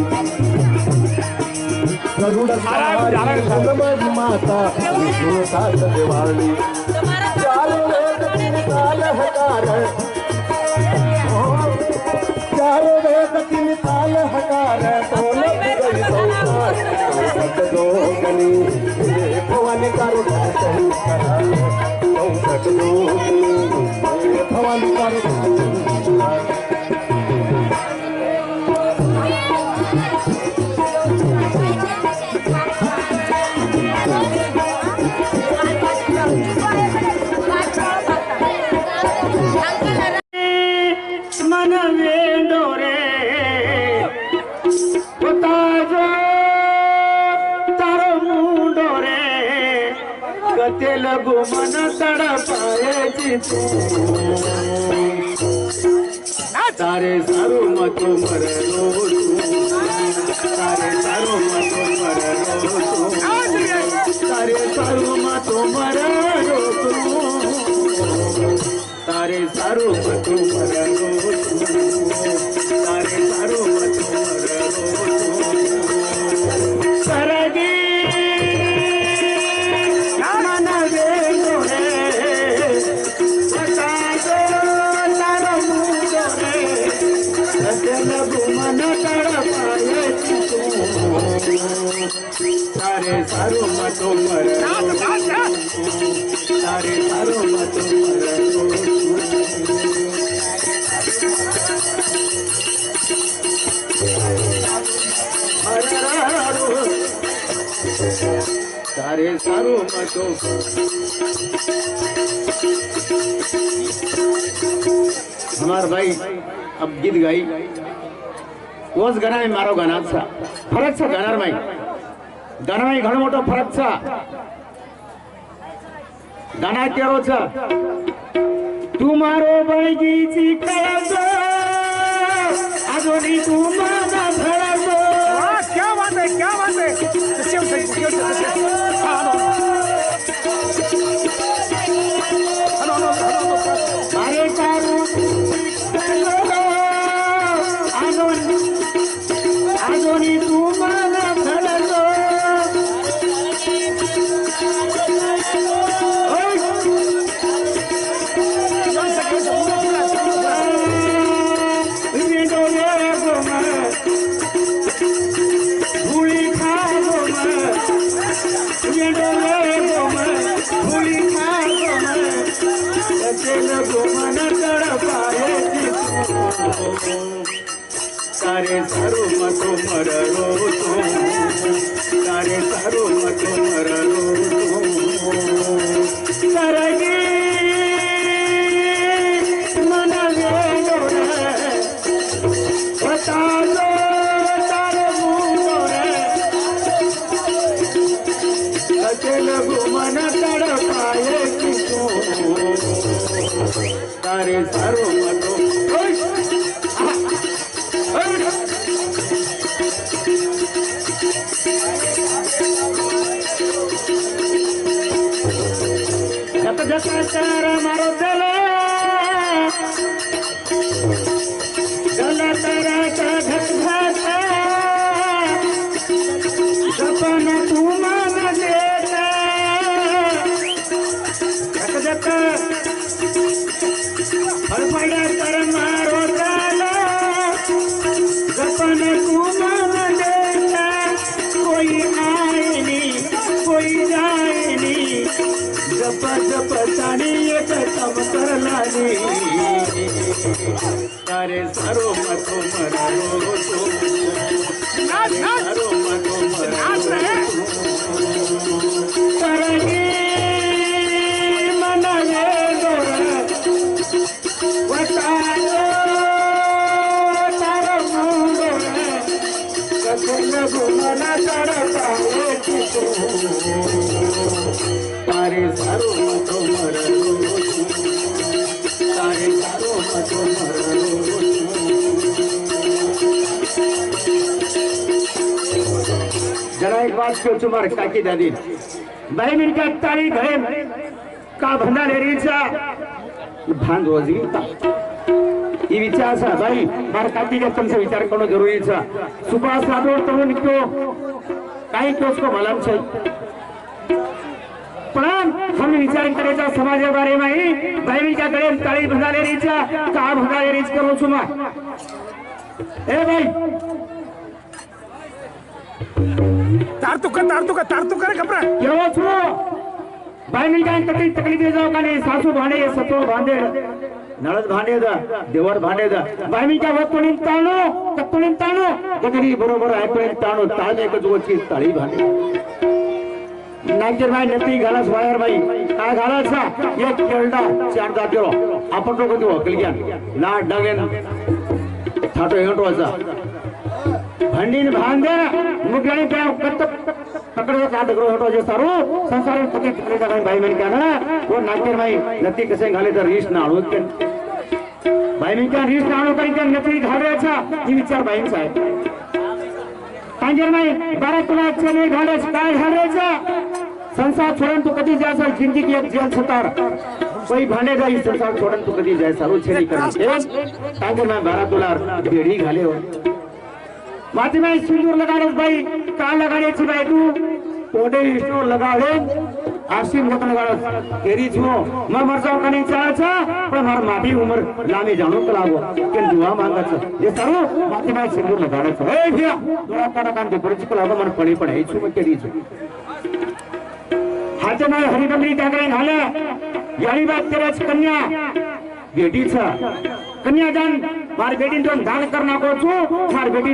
गरुड़ सवारी हनुमानी माता बिनसा दिवाली चारों वेद तीन काल हकार चारों वेद तीन काल हकार भवानी कारो भवानी कारो मन वेंदोरे तेलगु मन तड़पाए तारे सारो मतो मरो तारे सारो मतो मरो तारे सारो मतो मरो तारे सारो मतो मरो तारे सारो मतो मरो सरगी तारे सारो मतो मरो तारे सारो मतो मरो तारे सारो मतो हमार भाई अब गीत गाई वोच गाना में मारो गाना फरक सा गाना में घणो मोटो फरक सा गाना केरो छ तू मारो बणगी ची कळसो आजोनी तू मादा भळसो क्या बात है मारे कारू आजोनी तू मादा भळसो तारे सारो मतो मरो तारे सारो मतो मरो तारे તારે સારો મતો જપ જપ તારા મારો ચલો ચલો તારા ઘટ ઘાતા સપન તું માન દેતા જપ જપ ફળફળ્યા કર મારો ચાલો સપન તું માન દેતા કોઈ આય નહીં કોઈ જાય નહીં જપ જપ તારી એક તમ કરલાની તારે સારો મતો મરારો તો સારો મતો મરારો તારે મનવે દોર વટાયો તારો મુંડો કતલ ગુમના તડપા તારે સારો મતો મરારો તારે સારો મતો મરારો जरा एक बात सोचो मार काकी दादी बाई मिनका तारी घरे का भंडा लेरीचा भांग रोजी ही विचार असा बाई मार काकी का तुमचा विचार करणं जरुरीचा सुपास राठोड तरुण निघतो काही क्यों को मालूम छै पण हम विचार करायचा समाजा बारे में बाई मिनका घरे ताळी भंडा लेरीचा का भंडा लेरीच करू छुमा ए बाई तार तुका रे कपड़ा केवो छो बाई मिल काय तकलीफ तकलीफ दे जाओ काने सासू भांडे सतो भांडे नळद भांडे दा देवर भांडे दा बाई मिल काय वतुणीन ताणो कधी बरोबर ऐकून ताणो ताळने एक जोची ताळी भांडे नागेर बाई नती घालास वायर बाई काय घालासा एक केळडा चार दातेरो आपण तो कधी वकल घ्या ना डागेन थाटो हेटवाचा भंडीन भांडे मुगणी पे कत्त पकड़ो का डगरो हटो जे सारो संसार पति पकड़े का भाई मन क्या ना वो नागेर भाई नती कसे घाले तर रीस ना आणू के भाई मन क्या रीस ना आणू करी नती घालायचा ही विचार भाई साहेब पांजर भाई 12 तुला चले घाले काय घालायचा संसार छोड़न तू कधी जाय सर जिंदगी एक जेल सतार कोई भांडे जाई संसार छोड़न तू कधी जाय सारो छेनी कर पांजर भाई 12 तुला भेड़ी घाले हो माती में सिंदूर लगाने भाई का लगाने छी भाई तू कोडे स्टोर लगावे आसी मत लगाड़ो केरी छो मैं मर जाओ कनी चाह छा पण मार माटी उमर लामे जानो तो लागो के दुआ मांगा छ ये सारो माती में सिंदूर लगाड़े छ ए भैया तोरा काटा कान के परिच को लागो मन पड़ी पड़े छु मैं केरी छु हाथे में हरिबंदी जागरे हाले यारी बात तेरे कन्या बेटी छ कन्यादान मार बेटी तो दान करना को छु मार बेटी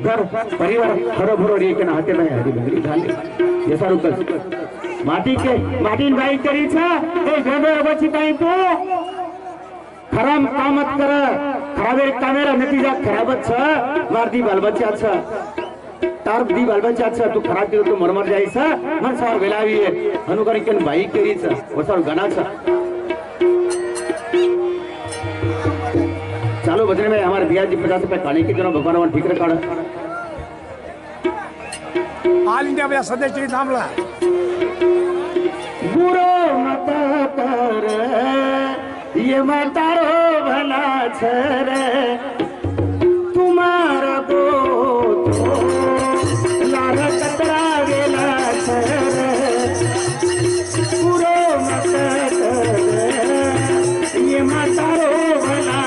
घर परिवार हरो भरो रे के हाथे में हरी बंगरी झाले ये सारू कस माटी बाई करी छ ए गबे बची काई तो खराब काम मत कर खराबे कामेरा नतीजा खराब छ मार दी बाल बच्चा छ तार दी बाल बच्चा छ तू खराब तो मरमर जाई छ मन सार बेलावी अनुकरी के बाई करी छ वो सार गाना छ चालू बजने में हमारे भैया जी 50 रुपए काली के जनो भगवान ठीक काढ़ ऑल इंडिया भैया सदस्य थांबला बुरो मत कर ये मतारो भला छर तुम्हारा को तो लार कतरा गेला छर बुरो मत कर ये मतारो भला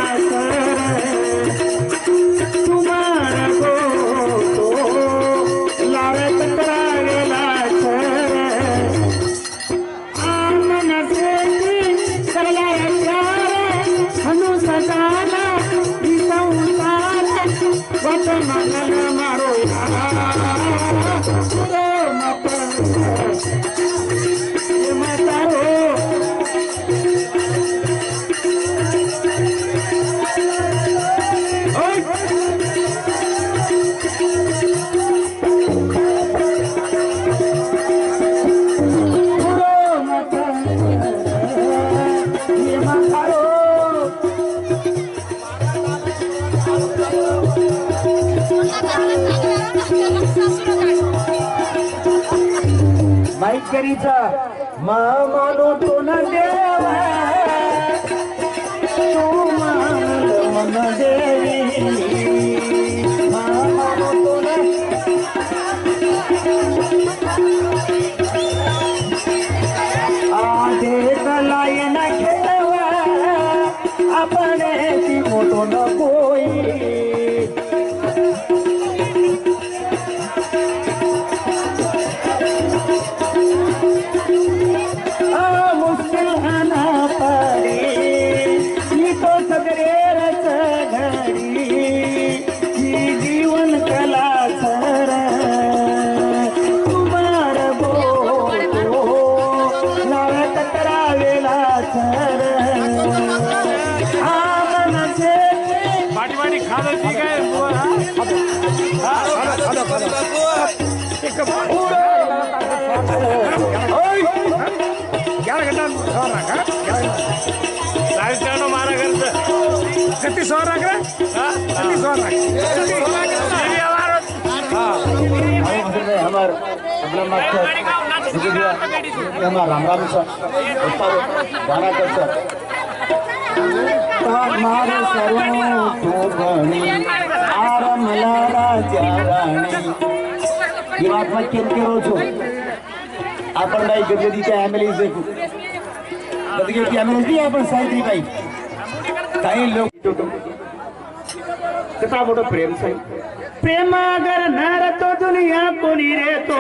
ये शेतकरीचा मानो तो न देवा तू मन देवी मानो तो न आधे कलायन खेळवा आपण ती मोठो न कोई मुश्किल आना पड़े ये तो सगरे रस घड़ी ही जीवन कला सर कुमार बोलो नव कतरावेला सर आमन से पाटी पाटी खाणं ठीक आहे मारा करत कती सौ राख कती सौ हमार अपना मास्टर हमारा राम राम सर गाना कर सर मारे सरो तो गणी आरम लारा जाराणी ये बात मत केम करो आपण बाई गजदीच्या ॲम्ब्युलन्स देखू गजदीची ॲम्ब्युलन्स नाही आपण सायत्री बाई काही लोक कितना मोठं प्रेम साई प्रेम अगर नर तो दुनिया कोणी रे तो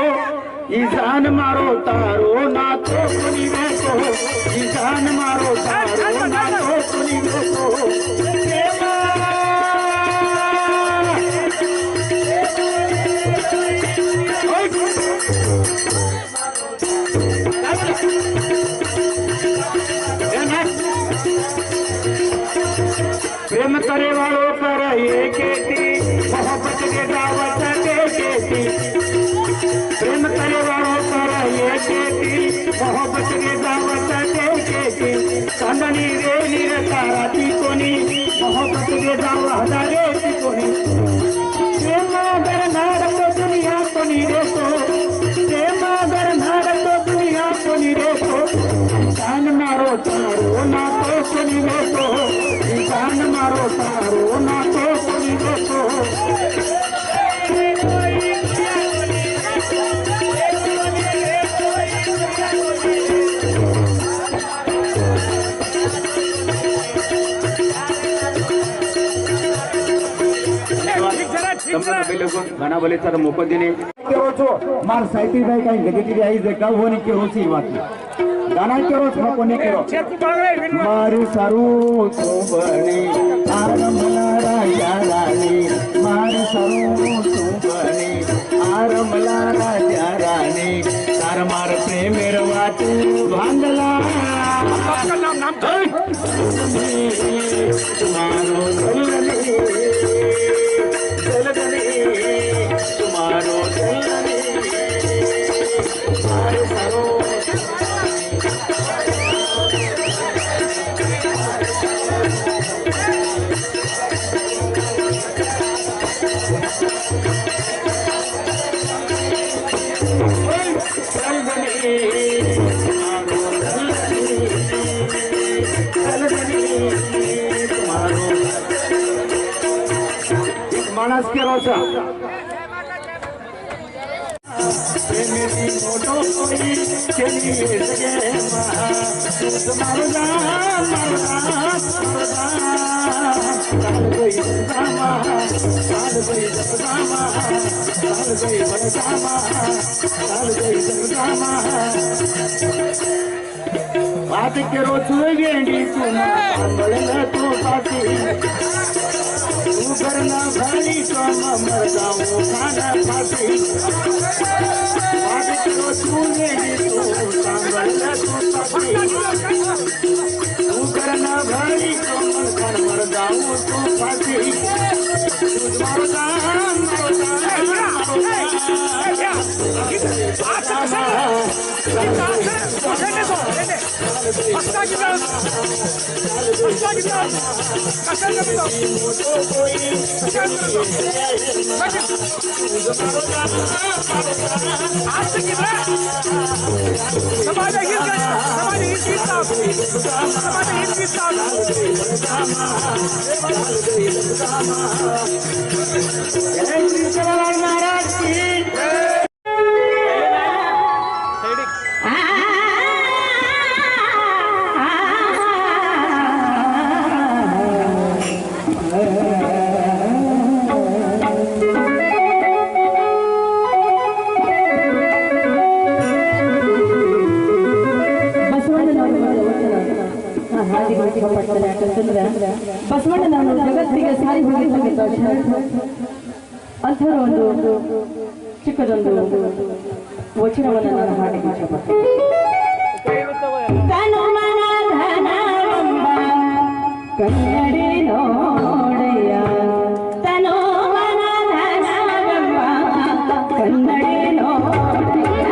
इंसान मारो तारो ना तो कोणी रे तो इंसान मारो तारो ना तो कोणी रे तो प्रेम करे वालों पर ये कहती मोहब्बत के दावत देती प्रेम करे वालों पर ये कहती मोहब्बत के दावत देती चांदनी रे नीर तारा ती कोणी मोहब्बत के दावत देती कोणी प्रेम अगर नार तो दुनिया कोणी रे तो प्रेम अगर नार तो दुनिया कोणी रे तो इंसान मारो तारो ना तो कोणी रे तो इंसान मारो तारो ना तो कोणी रे तो गाना बोले सर मोको देने मार साहित्य भाई कहीं गजती आई देखा वो नहीं करो सी बात गाना करो मोको नहीं करो मार सारू तो बने आरम लारा यारानी मार सारू तो बने आरम लारा यारानी तार मार प्रेम रवात भांगला नाम तुम्हारो तुम्हारो मानस के रोसा मेरी फोटो कोई चली सके तुम्हारो जान साल कोई जामा साल कोई जामा साल कोई जामा साल कोई जामा बात करो चुगेंडी तुम बड़े तो पासी तू करना भारी तो मर जाऊं खाना फांसी बात करो चुगेंडी तुम बड़े तो पासी तू करना भारी तो मर जाऊं तो फांसी मर जाऊं महाराज की ಬಸವಣ್ಣನವರು ಜಗತ್ತಿಗೆ ಸಾರಿ ಹೋಗಿದ್ದ ಅಂಥರ ಒಂದು ಚಿಕ್ಕದೊಂದು ವಚನವನ್ನು ನಾನು ಹಾಡಿಗೆ ಇಷ್ಟಪಡ್ತೇನೆ. ಕನ್ನಡಿ ನೋಡೆಯ ತನುವನ ಧನವೆಂಬ ಕನ್ನಡಿ ನೋಡೆಯ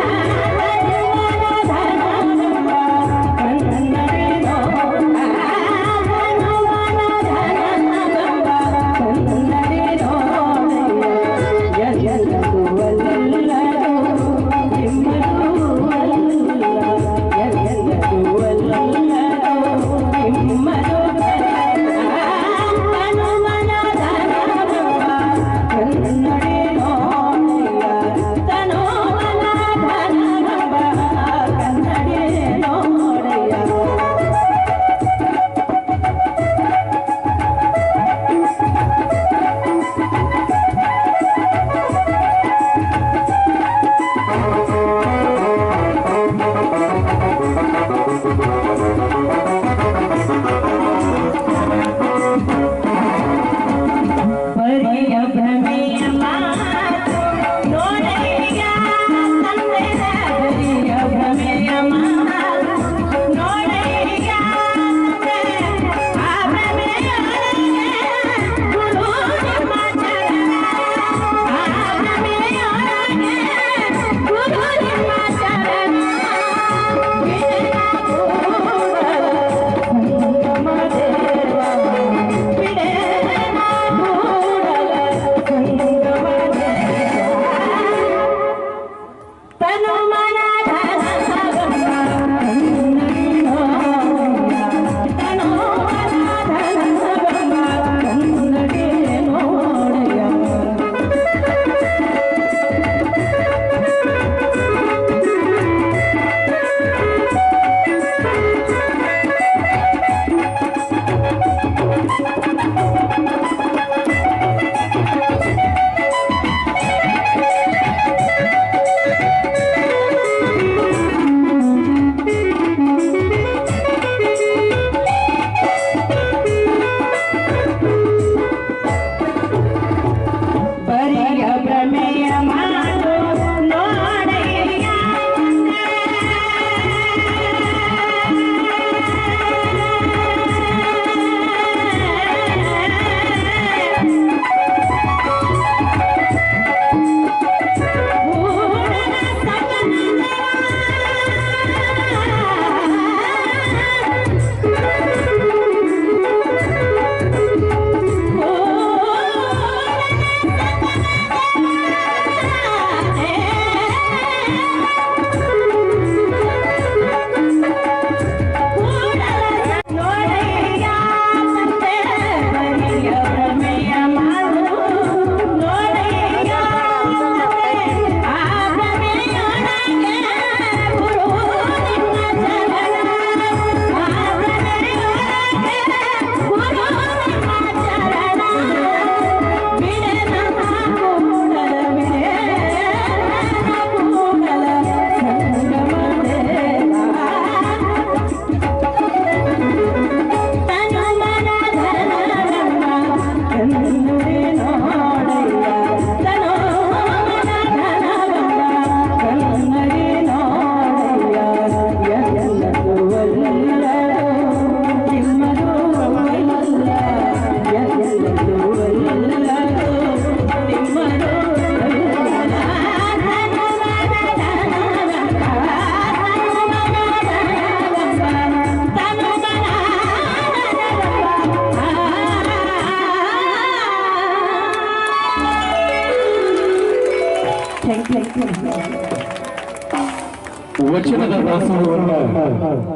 ವಚನದ ದಾಸೋಹವನ್ನು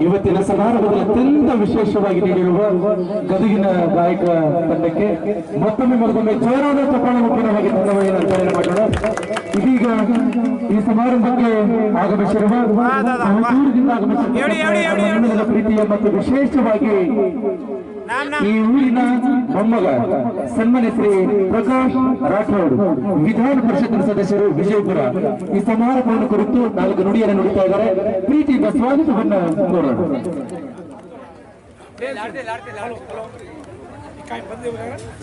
ಇವತ್ತಿನ ಸಮಾರಂಭದಲ್ಲಿ ಅತ್ಯಂತ ವಿಶೇಷವಾಗಿ ನೀಡಿರುವ ಗದಗಿನ ಗಾಯಕ ತಂಡಕ್ಕೆ ಮತ್ತೊಮ್ಮೆ ಜೋರಾದ ಚಪ್ಪಾಳೆ ಮುಖ್ಯವಾಗಿ ಧನ್ಯವಾದ ಅಂತಾನೆ ಮಾಡೋಣ. ಇದೀಗ ಈ ಸಮಾರಂಭಕ್ಕೆ ಆಗಮಿಸಿರುವ ದೂರದಿಂದ ಆಗಮಿಸಿರುವ ಪ್ರೀತಿಯ ಮತ್ತು ವಿಶೇಷವಾಗಿ ಈ ಊರಿನ ಮೊಮ್ಮಗ ಸನ್ಮಾನ್ಯ ಶ್ರೀ ಪ್ರಕಾಶ್ ರಾಠೋಡ್ ವಿಧಾನ ಪರಿಷತ್ತಿನ ಸದಸ್ಯರು ವಿಜಯಪುರ ಈ ಸಮಾರಂಭವನ್ನು ಕುರಿತು 4 ನುಡಿಯನ್ನು ನುಡಿತಾ ಇದ್ದಾರೆ. ಪ್ರೀತಿಯಿಂದ ಸ್ವಾಗತವನ್ನು ಕೋರೋಣ.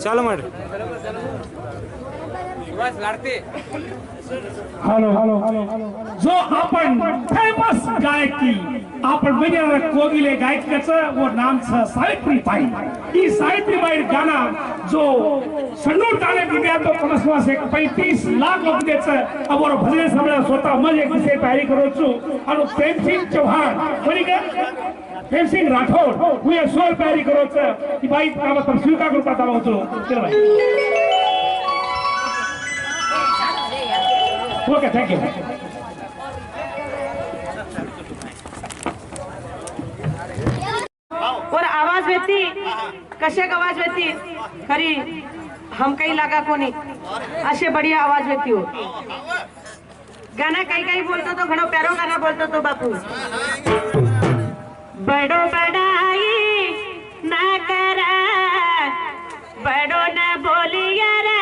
चालू ಮಾಡಿ हॅलो जो आपण फेमस गायकी आपण बघितलं कोगिले गायकाचं व नाम सावित्रीबाई. ही सावित्रीबाई गाणं जो सन्नूर ताले दिल्या तो 35 लाख रुपयाचं अवर भजन सगळं स्वतः मग एक दिवशी तयारी करूचो आणि प्रेमसिंग चव्हाण कोणी का प्रेमसिंग राठोड हुए सोल तयारी करूचं की बाई कामात स्वीकार करतात आहोत. चल बाई ओके थैंक यू. और आवाज येती कशा आवाज येती खरी हम काही लागा कोणी असे बढ़िया आवाज येती हो. गाना काही काही बोलतो तो घणो प्यारो गाना बोलतो तो बापू. बड़ो बड़ाई ना करा बड़ो न बोलिया रे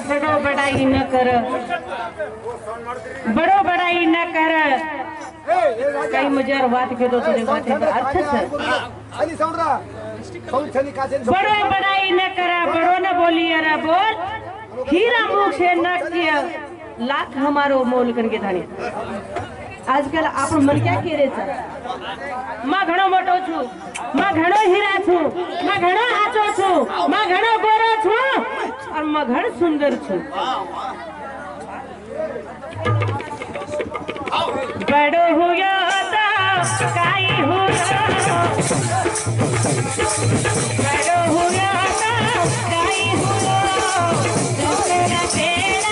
बड़ो बड़ाई न कर बड़ो बड़ाई न कर काही मजार वाद घेतो तुझे वाटेचा अर्थ सर. बड़ो बड़ाई न करा बड़ो न बोलिए रे बोल हीरा मुख से न किया लाख हमारो मोल करके थाने. आजकाल आपण मन क्या केरेचा मा घणो मोटो छु मा घणो हीरा छु मा घणो आचो छु मा घणो गोरो छु और मा घण सुंदर छु. बड़ो हुयो तो काई हुयो बड़ो हुयो तो काई हुयो तेरा पेड़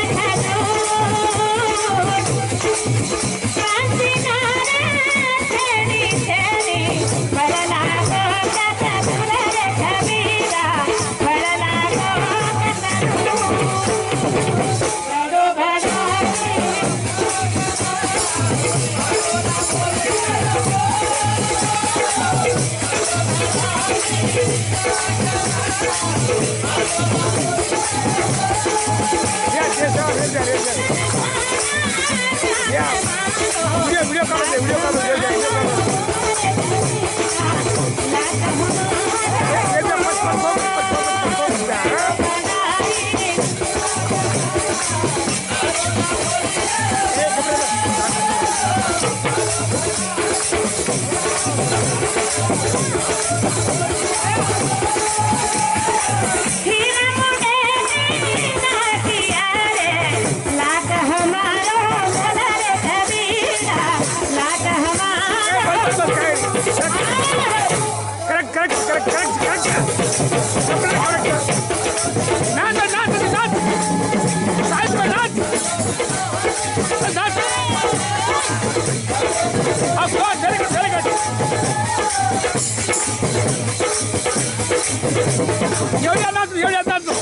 खजूर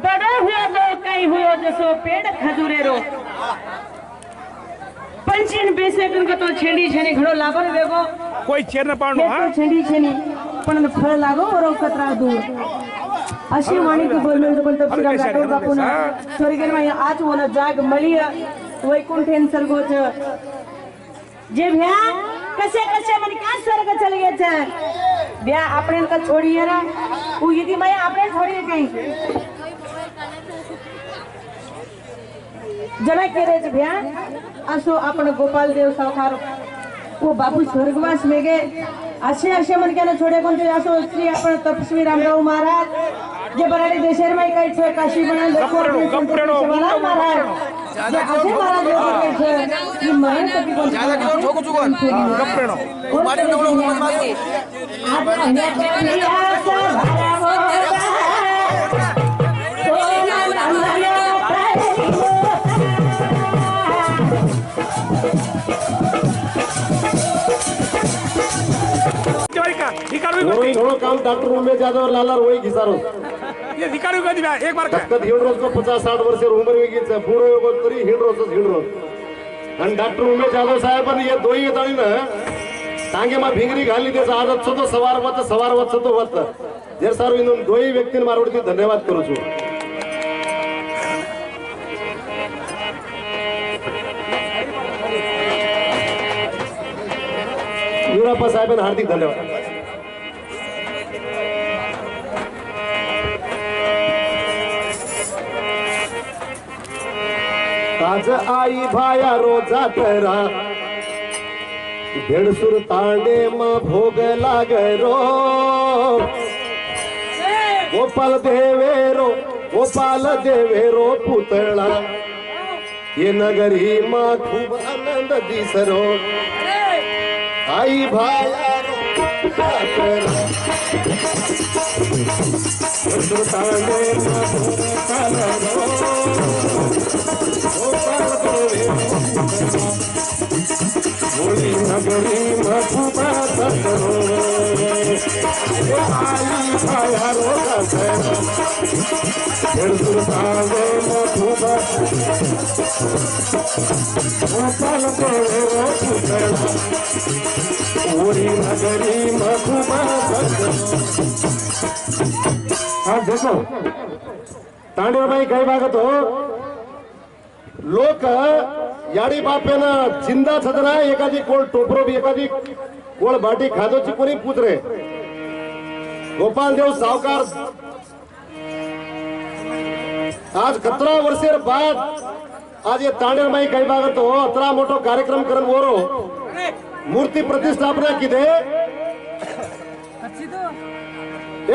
बड़ा हुआ तो कई हुआ जसो पेड़ खजूरे रो पंचीन बेसे कन तो छेडी छेनी घडो लागो ने वेगो કોઈ ચેર ન પાડનો तो હા छेडी छेनी पण फळ लागो और कतरा दूर अशी वाणी की बोलमेल तो कोणतं फिरा गाठो बापून स्वर्गेर माय आज होना जाग मळी वैकुंठेन सर्गोच जे भ्या कसे कसे मन का स्वर्ग चल गए छे भ्या आपणे का छोड़िए ना उ यदि माय आपणे छोड़िए कहीं जना केरे छे भ्या असो आपण गोपाल देव सावकार वो बापू स्वर्गवास वेगे असे असे मन केला छोडे कोणते असो श्री आपण तपस्वी रामराव महाराज जे बराडी देशेर माय काय छे काशी बनाल महाराज जे असे महाराज लोक छे की माय तपी कोण ज्यादा की ठोको चुकन કપડેનો मारी डवळो हुकूमत मागली आज अन्य वही थोड़ा काम डॉक्टर उमेश यादव और लाला रोई घिसारो ये दिकाळू कधी बा एक बार कद हिंड रोज को 50-60 वर्ष उम्र वेगीच पुढे योग तरी हिंड रोज आणि डॉक्टर उमेश यादव साहेबांनी हे दोई येतानी ना टांगे मा भिंगरी घाली त्याचा आदत छतो सवार वत छतो वत जर सारू इन दोई व्यक्तीन मारवडती धन्यवाद करू छु युराप्पा साहेबांना हार्दिक धन्यवाद आज आई भाया रोजा करा भेड़सुर तांडे मा भोग लागरो गोपाल देवेरो पुतळा ये नगरी मा खूब आनंद दिसरो आई भाया रोजा करा भेड़सुर तांडे मा भोग लागरो बोली नगरी मधुबा सतरो आई भाया रोगा फिर सुरतावे मधुबा गोपाल देवे पुतला पूरी नगरी मधुबा सतरो हाँ देखो तांडव भाई कई बागत हो लोक याडी बापेना जिंदा छदना एखादी कोळ टोपरो बी एखादी कोळ बाटी खादोची कोणी पुत्रे गोपाल देव सावकार आज 17 वर्षेर बाद आज ये तांडेर माई कई बागत हो अतरा मोठो कार्यक्रम करन वोरो मूर्ति प्रतिष्ठापना किदे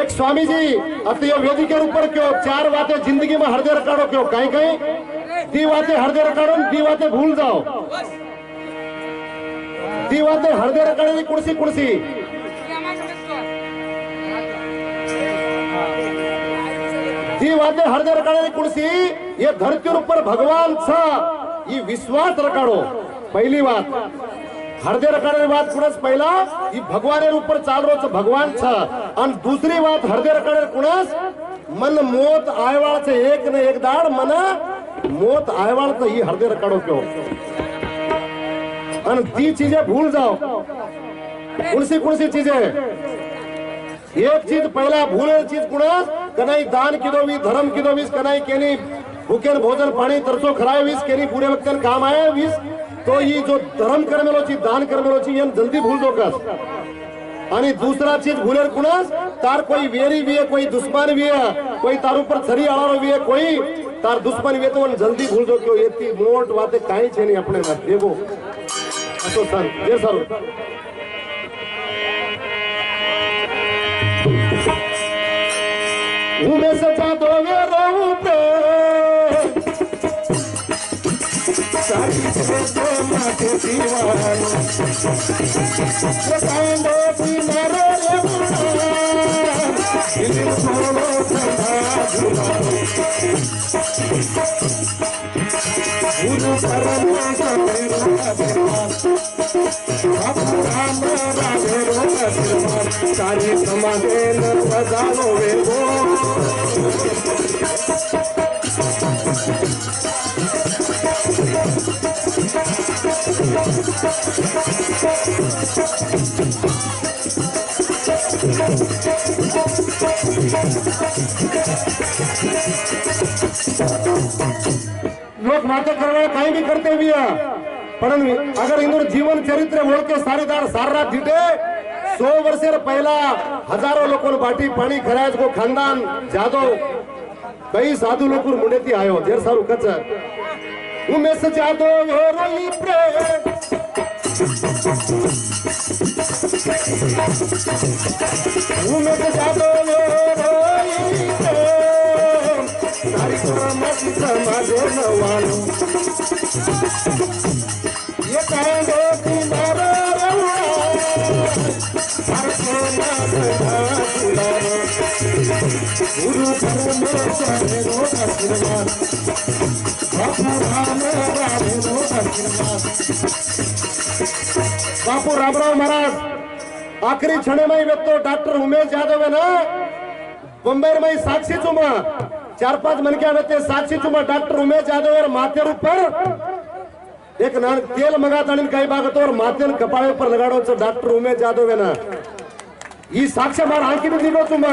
एक स्वामी जी अतियो वेदिके ऊपर क्यों 4 बातें जिंदगी में हरदे रकाड़ो क्यों कहीं कहीं दी बातें हरदे रकाड़ो दी बातें भूल जाओ दी बातें हरदे रकाड़े कुर्सी कुर्सी दी बातें हरदे रकाड़े कुर्सी ये धरती ऊपर भगवान छा ये विश्वास रकाड़ो पहली बात हरदे रकाड़े बात कुणस पहिला ये भगवान ऊपर चाल रो भगवान छा और दूसरी बात हरदे रकाड़े कुणस मन मोत आयवाळ से एक न एक दाड़ मन मोत आयवाळ तो ये हरदे रकाड़ो क्यों और ती चीजें भूल जाओ कौन सी चीजें एक चीज पहला भूले चीज कुणस कनाई दान किदो भी धर्म किदो भी कनाई केनी भूखेन भोजन पानी तरसो खराय वीस केनी पूरे वक्तन काम आए वीस तो ये जो धर्म कर्मेलो ची दान कर्मेलो ची ये जल्दी भूल दो कस आणि दूसरा चीज भूलेर कुणस तार कोई वेरी भी है कोई दुश्मन भी है कोई तार ऊपर छरी आळारो भी है कोई तार दुश्मन भी है तो जल्दी भूल दो क्यों इतनी मोट बातें काई छे नहीं अपने में देखो असो सर जे सर उमे सजा दो ये रूपे सारी से माथे दीवानो बताएंगे भी मेरे दिल सोलो ठंडा झूला गुरु परम राम राधे रो सारी समाधे न बजानो वेगो लोग नाटक करने काही भी करते भी है पण अगर इंदूर जीवन चरित्र ओळ के सारेदार सारा जीटे 100 वर्षे पहला हजारों लोगों बाटी पानी खराज को खानदान जादव कई साधु लोग मुंडे थी आयो जेर सारू कच उमेश जादव रोई प्रेम उमेश जादव रोई प्रेम सारी मत समाजे नवालो ये कहेंगे कि मारो गुरु बापू रामराव महाराज आखिरी क्षण में व्यक्तो डॉक्टर उमेश यादव है ना बंबई में साक्षी चुमा 4-5 मन क्या व्यक्ति साक्षी चुमा डॉक्टर उमेश यादव और माथे ऊपर एक तेल मंगाता काही भागतो और माथे कपाळे पर लगाडो डॉक्टर उमेश यादव है ना ಈ ಸಾಕ್ಷ್ಯ ಮಾಡಿ ಹಾಕಿದ್ದು ನೀವು ತುಂಬ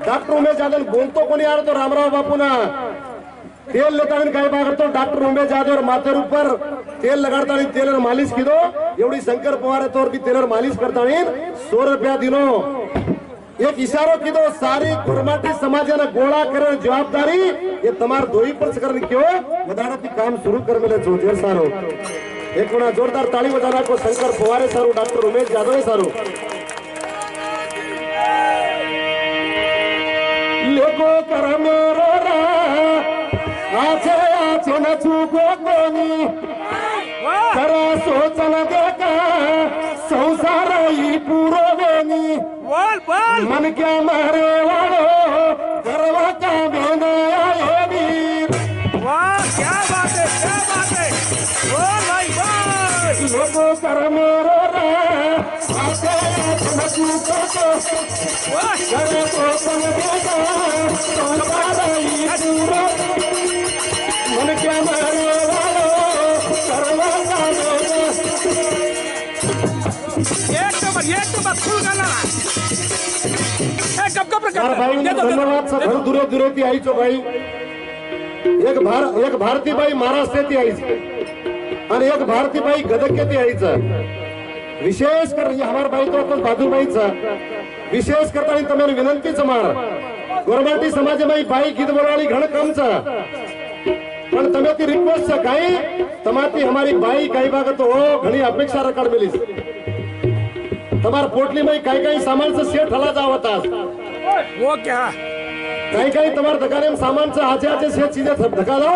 ಡಾಕ್ಟರ್ ಉಮೇಶ್ ಯಾದವ್ बोलतो कोणी यार तो रामराव बापू ना तेल लेता काही भागतो डॉक्टर उमेश यादव माथे ऊपर तेल लगाडता तेल मालिश की दो एवढी शंकर पवार है तो भी तेल मालिश करता 100 रुपया दिनो एक इशारो की दो सारी गुरमाटी समाज ने गोळा करने जवाबदारी ये तमार दोही पर करने क्यों वदारती काम शुरू कर मिले जोर सारो एक बड़ा जोरदार ताली बजाना को शंकर पवार सारू डॉक्टर उमेश यादव सारू लेको कर मेरो आचे आचे न चुको कोनी करा सोचन देखा संसार ही पूरो बेनी मन क्या मारे वालो करवा का बेना आए वीर क्या बात है बोल भाई बोल लेको कर मेरो आचे आचे न चुको करा सोचन देखा संसार ही पूरो मन क्या मारे वालो करवा का बेना एक नंबर फुल गाना यार भाई धन्यवाद सर घर दूरे दूरे थी आई चो भाई एक भारतीय बाई महाराष्ट्र ती आईच आणि एक भारतीय बाई गदग के ती आईच विशेष कर हमार बाई तो बाजू बाईच विशेष करता तुम्हें विनंती मार गोरमाटी समाज में बाई गीत बोलवाली घण कम पण तमे ती रिक्वेस्ट काही तमाती हमारी बाई काही भागत हो घणी अपेक्षा रकड मिली तमार पोटली में काही सामान से सेट हला जावता वो क्या काही तमार दुकाने में सामान से आचे आचे से चीजें धका दो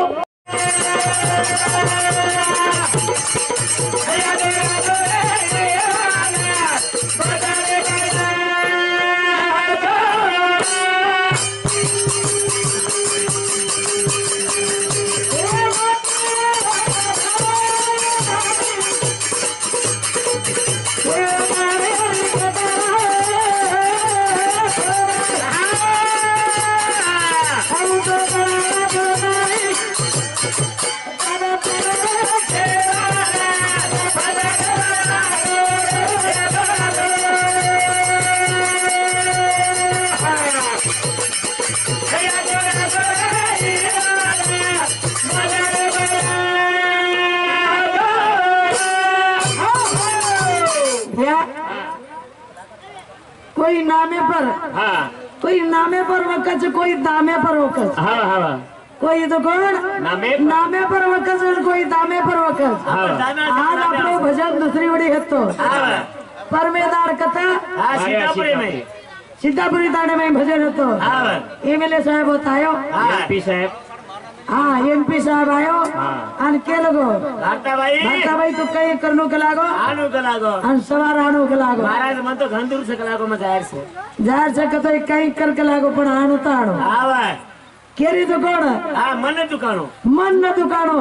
कोई नामे पर कोई नामे पर वकच कोई दामे पर वकच कोई तो कौन नामे पर वकच और कोई दामे पर वकच आज आपने भजन दुसरी बड़ी हत्तो परमेदार कथा सीतापुरी ताणे में भजन हतो एमएलए साहेब होतायो हाँ एमपी साहब आयो आणि के लगो भाई तो कई करनो के लागो आणि सवार आनो के लागो महाराज मन तो घन दूर से कलागो में जाहिर से कतो कई कर के लागो पण आनो तो आनो केरी दुकान मन दुकानो मन न दुकानो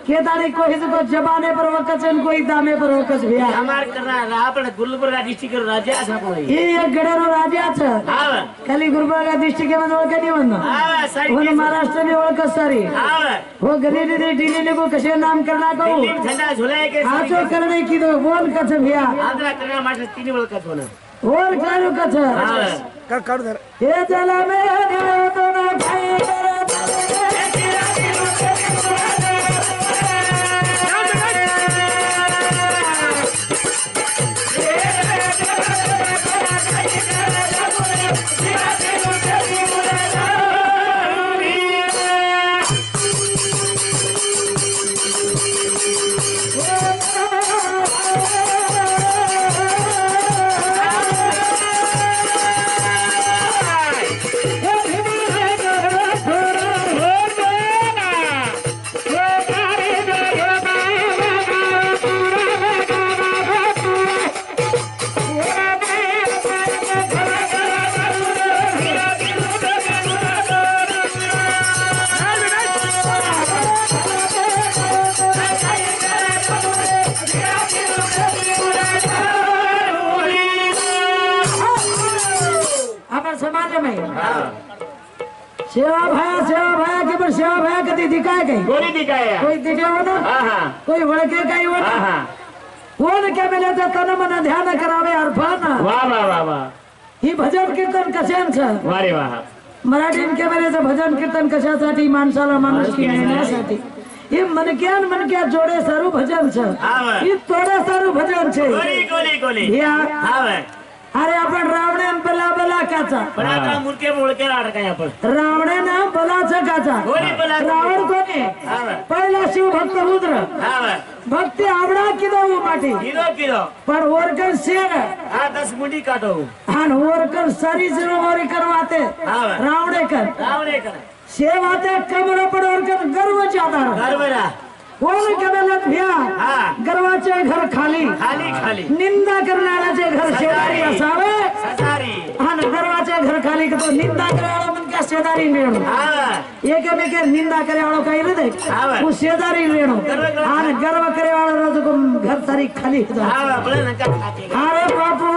के दाड़ी को हिज को जबाने पर वकच कोई दामे पर वकच भैया हमार करना આપણે ગુલબર્ગા ડિસ્ટ્રિક્ટ રાજા છે આપણો ये एक गड़ेरो राजा छ આવે खाली गुलबर्गा डिस्ट्रिक्ट में ओळख नहीं वन्न આવે સારી वो महाराष्ट्र में ओळख सारी આવે वो गरीबी दे दिल्ली को कसे नाम करना को દિલ્હી ઠંડા ઝુલાય કે आचो करने की दो बोल कछ भैया આંધ્રા કરવા માટે તીન વળકત હોના और कारू कछ આવે ये चला में तो ना भाई सेवा भाया के पर सेवा भाया कदी दिखाए गई ગોળી દીકાયા कोई दिखे हो ना હા હા कोई वड़के गई हो ना હા હા वो न क्या मिले तो तन मन ध्यान करावे अर्फाना વાહ વાહ વાહ વાહ ही भजन कीर्तन कशान छ વારે વાહ मराठीन के मिले तो भजन कीर्तन कशासाठी माणसाला माणूस की नेण्यासाठी हे मनक्या जोडे सारू भजन छ આવે ही थोडे सारू भजन छे ગોળી ગોળી ગોળી या આવે अरे आपण रावणान बला बला काचा પણ આપણા મૂર્ખે મોળકે અડકાય आपण रावणानं बलाचा काचा ગોળી બલા रावण कोणी આવે पहिला शिव भक्त रुद्र આવે भक्ती आवडा किदो माटी કિલો કિલો पण ओरकर शेर આ 10 મુંડી કાઢો आणि ओरकर सारी जरो ओरी करवाते આવે रावणेकर રાવણે કરે सेवाते कमर पर ओरकर गर्व जादार ગરબરા कोण केलेलं भ्या हा गर्वाचे घर खाली ખાલી ખાલી निंदा करणाऱ्याचे घर शेजारी असावे સસારી आणि गर्वाचे घर खाली तो निंदा करायला म्हणजे शेजारी रेणू આવે एकेमेके निंदा करे वाळो काही रे दे આવે वो शेजारी रेणू आणि गर्व करे वाळो रोज को घर सारी खाली આવે ભલે નકા ખાતી अरे बापू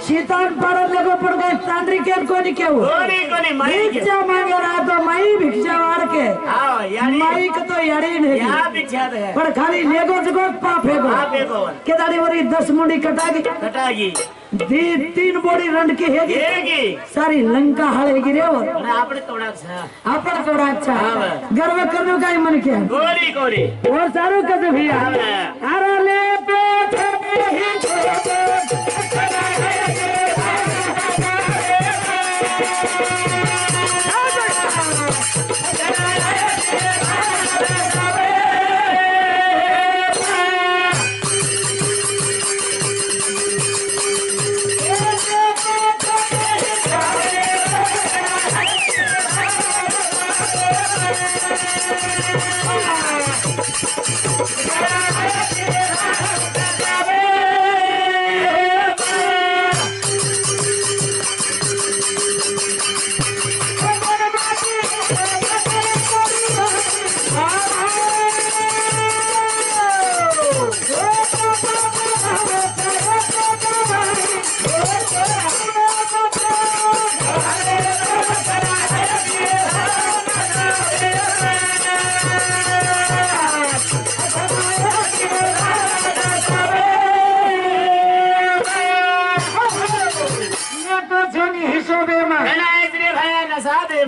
शीतान पाडत लगो पण काही तांत्रिक कोणी केव ગોળી ગોળી મારી भिक्षा मागे रहा तो माई भिक्षा वाड़ के આવે યારી माई को तो यारी नहीं યા પિછા દે पर खाली नेगो जगो पा फेगो આ બેગો केदारी वरी 10 मुंडी कटागी કટાગી दी 3 बोडी रंड की हेगी ಹೇಗಿ सारी लंका हळेगी रे वो અને આપણે તોડા છે आपण थोड़ा अच्छा हाँ। गर्व करनो काही मन क्या ગોળી ગોળી और सारू कद भैया हाँ। अरे ले पेट में ही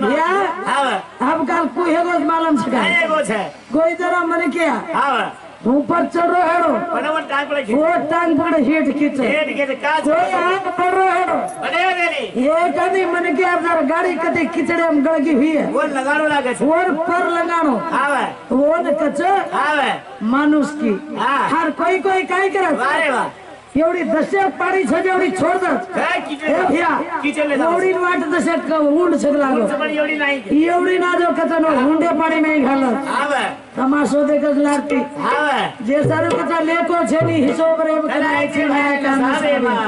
भैया આવે अब काल कोई है रोज मालूम छका એગો છે कोई जरा मन क्या આવે ऊपर चढ़ रहा है બરાબર ટાંગ પડે वो टांग पकड़े हेठ खींचे ખેડ કે કાચ कोई आग पड़ रहा है બને દેલી ये कभी मन के अंदर गाड़ी कटी खिचड़े में गड़गी हुई है वो लगाड़ो लागे છે और पर लगानो આવે वो न कच्चा આવે मानुस की हाँ। हर कोई कोई काय करत વારે વાહ एवढी दशक पाडी छ एवढी छोड़ दत काय ए किचन भैया किचन ले जाओ एवढी वाट दशक ऊंड छक लागो पण एवढी नाही एवढी ना जो कचनो हुंडे पाडी में घालत આવે तमाशो देखत लागती આવે जे सारो कचा लेको छे नी हिसाब रे बनाय छे नया काम આવે માં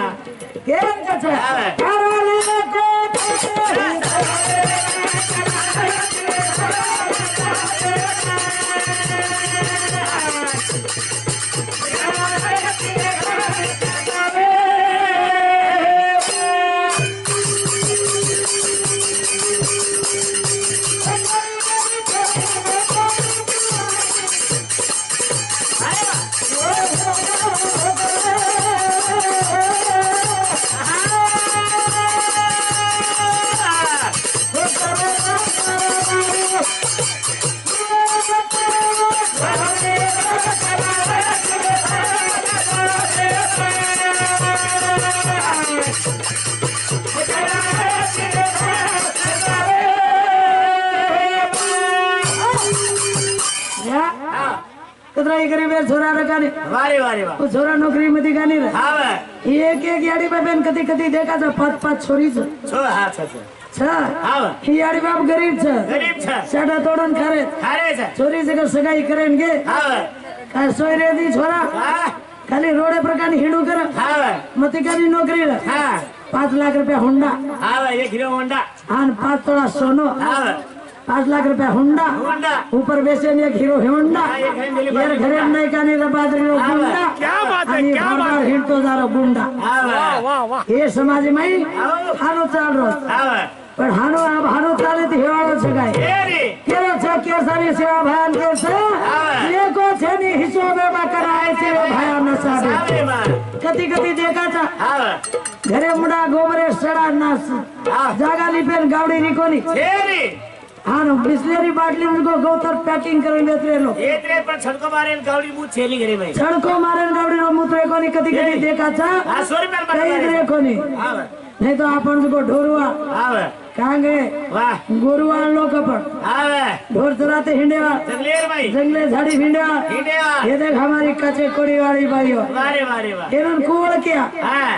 केम कचा આવે अरे लेको कतरा गरीब है छोरा रखाने वारे वारे वाह वो छोरा नौकरी में दिखानी रहे हाँ वाह एक एक याड़ी बाप कदी कदी देखा था 5-5 छोरी छ छो हाँ छो छो छ हाँ वाह याड़ी बाप गरीब छ गरीब छ साडा तोड़न खारे खारे छ छोरी से सगाई करेंगे हाँ वाह का सोई रे दी छोरा हाँ खाली रोडे प्रकार हिंडू कर हाँ वाह मती करी नौकरी रहे हाँ 5 लाख रुपया होंडा हाँ वाह 1 हीरो होंडा आन 5 तोड़ा सोनो हाँ वाह 5 लाख रुपया होंडा होंडा ऊपर बेचे एक हीरो होंडा एक है मिली यार घरे नहीं कानी रबाद रो गुंडा क्या बात है, आणि क्या बात बार-बार हिंडतो जारो गुंडा हाँ वाह वाह वाह हे समाज में हानो चाल रो हाँ वाह पण हानो अब हानो चाले ती हेवाळो छ काय तेरी केरो छ केसरी सेवा भयान के छ एको छेनी हिशोबे में कराए छे भयान नसाबे सावे मार कती कती देखा था हाँ वाह घरे मुडा गोबरे सडा नास जागा लिपेन गावडी रिकोनी तेरी हानो बिस्लेरी बाटली मुझको गौतर पैकिंग करे बेतरे लो ये तेरे पर छड़को मारे गाड़ी मुँह छेली करे भाई सड़को मारे गावडी रो मुत्रे कोनी कती कती देखा था 100 रुपये कई मारे रे कोनी हाँ वाह नहीं तो अपन को ढोरुआ हाँ वाह कांगे वाह गोरुआ लोग अपन हाँ वाह ढोर चराते हिंडेवा जंगलेर भाई जंगले झाड़ी भिंडेवा हिंडेवा ये देख हमारी कचे कोड़ी वाली भाइयों वारे वारे वाह इन्होंने कुवड़ किया हाँ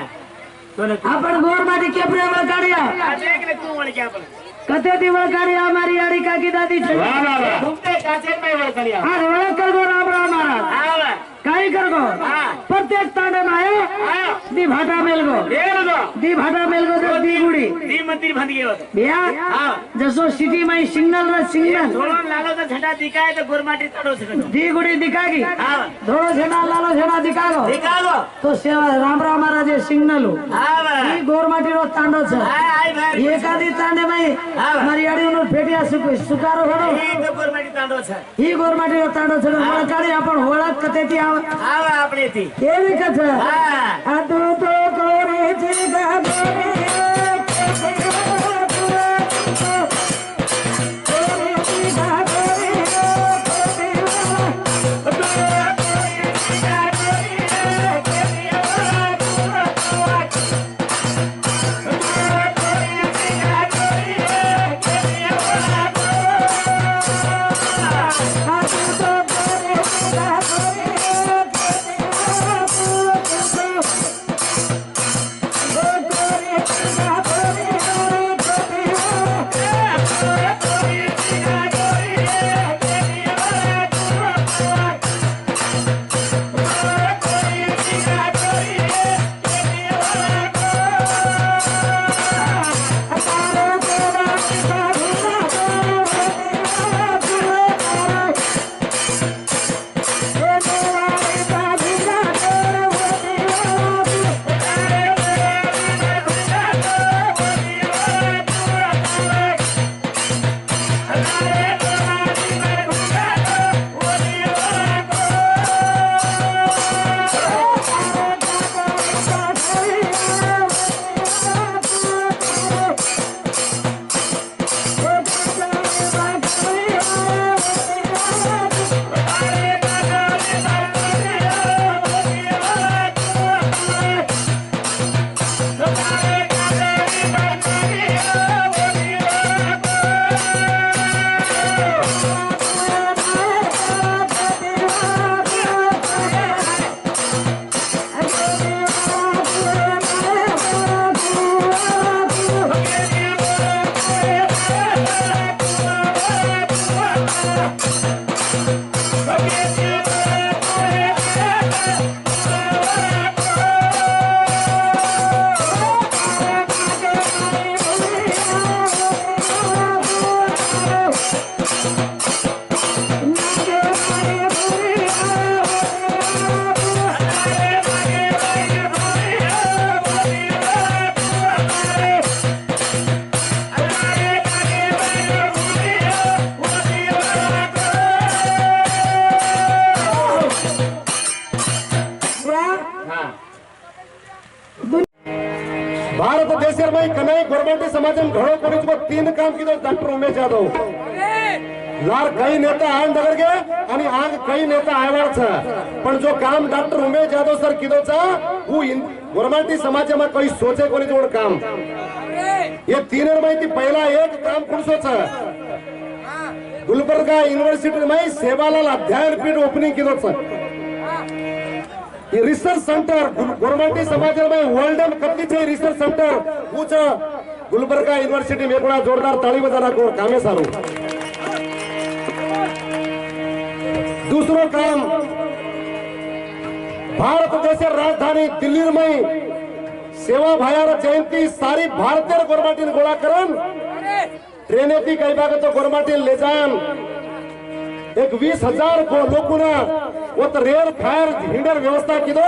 तूने अपन गोर माटी के प्रेम काढ़िया काचे के लिए तू वण क्या बोले कते दिवळ काढ़िया हमारी आड़ी काकी दादी छे घूमते काचे में वण करिया आज वळ कर गो राम राम महाराज हाँ वाह काई कर गो हाँ प्रत्येक तांडे में आयो हाँ दी भाटा मेल गो डेढ़ गो दी भाटा मेल गो तो दी गुड़ी दी मंदिर बंद गए होते भैया हाँ जसो सिटी में सिग्नल र सिग्नल थोड़ा लालो तो झंडा दिखाए तो गुरमाटी तड़ो से करो दी गुड़ी दिखागी हाँ धोड़ो झंडा लालो झंडा दिखागो दिखाओ तो सेवा राम राम महाराज सिग्नल हो हाँ वाह ई गोर माटी रो तांडो छ आई भाई एकादी तांडे में हमारी आड़ी उनो फेटिया सुकारो होनो ये तो गुरमाटी तांडो छे ई गोर माटी रो तांडो छ वळ काढ़ी अपन होळक कतेती आव हाँ वाह अपने थी केवी कथा हाँ आदो तो कोरे जिगा गोरे भारत देशर में कन्हई गवर्नमेंट समाजन घड़ो पुलिस को 3 काम कीधो डॉक्टर उमेश यादव लार कई नेता आन दगर गे आणि आंग कई नेता आयवार छ पण जो काम डॉक्टर उमेश यादव सर कीधो चा वो गोरमाटी समाजाમાં કોઈ સોચે કોની જોડ કામ એ तीनर माहिती पहिला एक काम कुणसोच गुलबर्गा युनिव्हर्सिटी मध्ये सेवालाल अध्ययन पीठ ओपनिंग केलं ये रिसर्च सेंटर गोरमाटी समाजामध्ये वर्ल्ड कत्तीचे रिसर्च सेंटर उच गुलबर्गा युनिव्हर्सिटी में कोणा जोरदार ताली बजाना को कामे सारू दूसरो काम भारत देश राजधानी दिल्ली में सेवा भायार जयंती सारी भारतीय गोरमाटी गोळा करून ट्रेनेती काही भाग तो गोरमाटी ले जान एक 20,000 को लोकोना वत रेल फायर हिंडर व्यवस्था किदो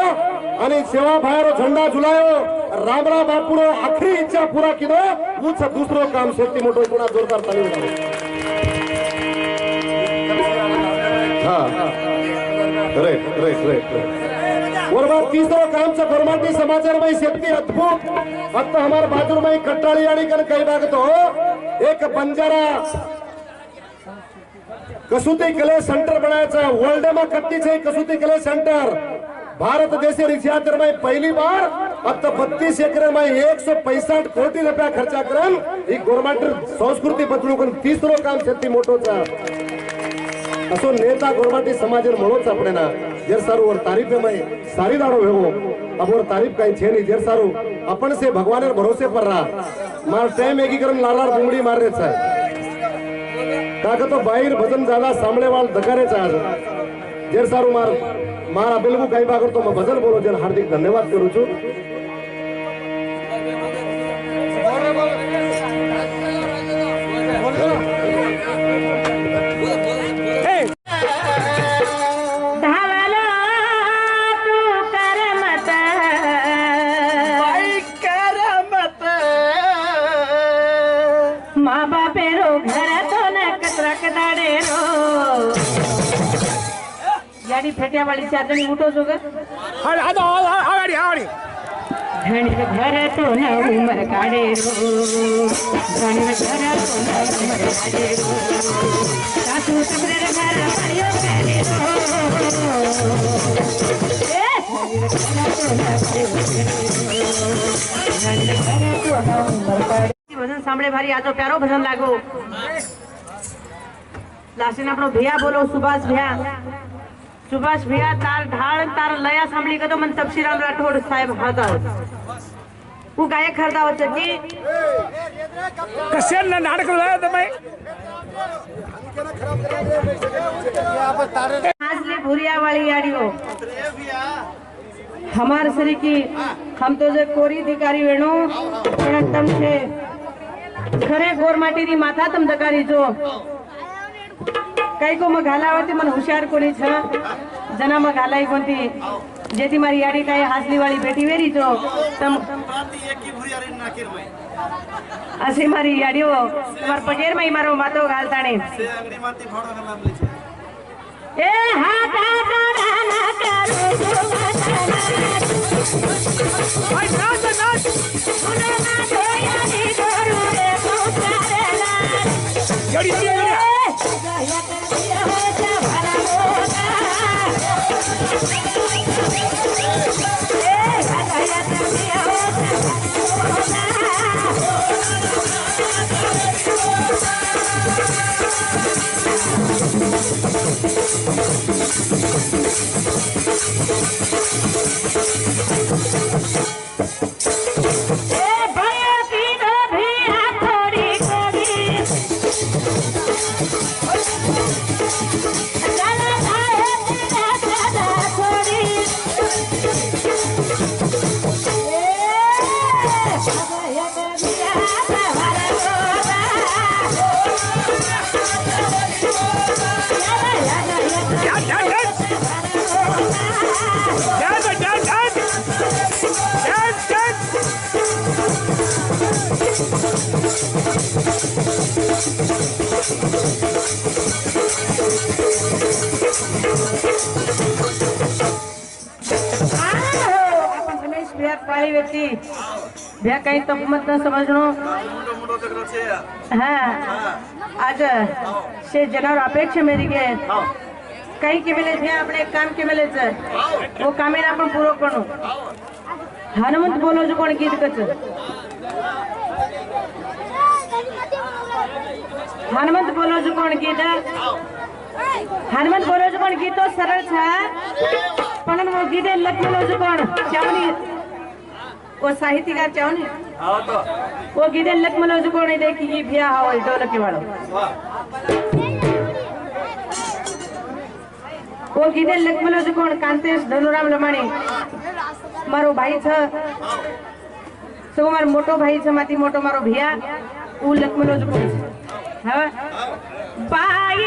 आणि सेवा भायारो झंडा झुलायो रामरा बापूरो आखरी इच्छा पूरा किदो मुछ दूसरो काम शेती मोटो कोणा जोरदार ताली बजाओ हां राइट और बात तीसरा काम से गोरमाटी समाचार में शेती अद्भुत अब तो हमारे बाजू में कट्टाली आड़ी कर कई भाग तो एक बंजारा कसुती कले सेंटर बनाया वर्ल्ड में कत्ती से कसुती कले सेंटर भारत देश इतिहास में पहली बार अब तो 32 एकड़ में 165 कोटी रुपया खर्चा कर गोरमाटी संस्कृति बदलू कर तीसरो काम शेती मोटो असो नेता गोरमाटी समाज म्हणोच अपने ना जेर सारू और तारीफ में सारी दाड़ो भेगो अब और तारीफ कहीं छे नहीं जेर सारू अपन से भगवान के भरोसे पर रहा मार टाइम एकीकरण लालार बुंगड़ी मार रहे छे काका तो बाहर भजन ज्यादा सामने वाल धकारे चाह जेर सारू मारा बिल्कुल कई बार तो मैं भजन बोलो जेर हार्दिक धन्यवाद करू छू गाड़ी फेटिया वाली चादरी उठो जो आवाडी धनी घर तो न उमर काढ़े रो धनी घर तो न उमर काढ़े रो सासू ससुर घर परियो करे रो ए धनी घर तो न उमर काढ़े भजन सामने भारी आजो प्यारो भजन लागो लासीन आपनो भैया बोलो सुभाष भैया तार ढाल तार लया सांभळी का तो मन तपशीराम राठोड साहेब हाताळ वो गायक हरदा होते की कसे नाटक लाया तुम्हें हाजले भुरिया वाली याड़ी हो हमार सरी की हम तो जे कोरी अधिकारी वेणो तम से खरे गोरमाटी री माथा तम दकारी जो कई को मग घालावती मन हुशार कोणी छ जना मग घालाई कोणती जेती मारी याडी काय हासली वाली बेटी वेरी जो तम असे मारी याडी हो तुम्हार पगेर में मारो मातो घालताणे ए हाता काढा करू भाई नाच सुना ना दोयानी करू रे पुकारेला जड़ी वाली व्यक्ति भैया कहीं तो मत न समझनो हाँ आज से जनावर अपेक्षा मेरी के कहीं के मिले थे अपने काम के मिले वो काम अपन पूरा करो हनुमंत बोलो जो कोण गीत कच हनुमंत बोलो जो कोण गीत हनुमंत बोलो जो कोण गीत तो सरल छ पण वो गीते लखलो जो कोण चावनी वो साहित्यकार चावनी आओ तो वो गीते लखलो जो कोण देखी ये बिया हो ढोलक वालो वो गीते लखलो जो कोण कांतेश धनुराम लमाणी मारो भाई छ तो मारो मोटो भाई छ माती मोटो मारो भिया उ लखलो जो कोण हां भाई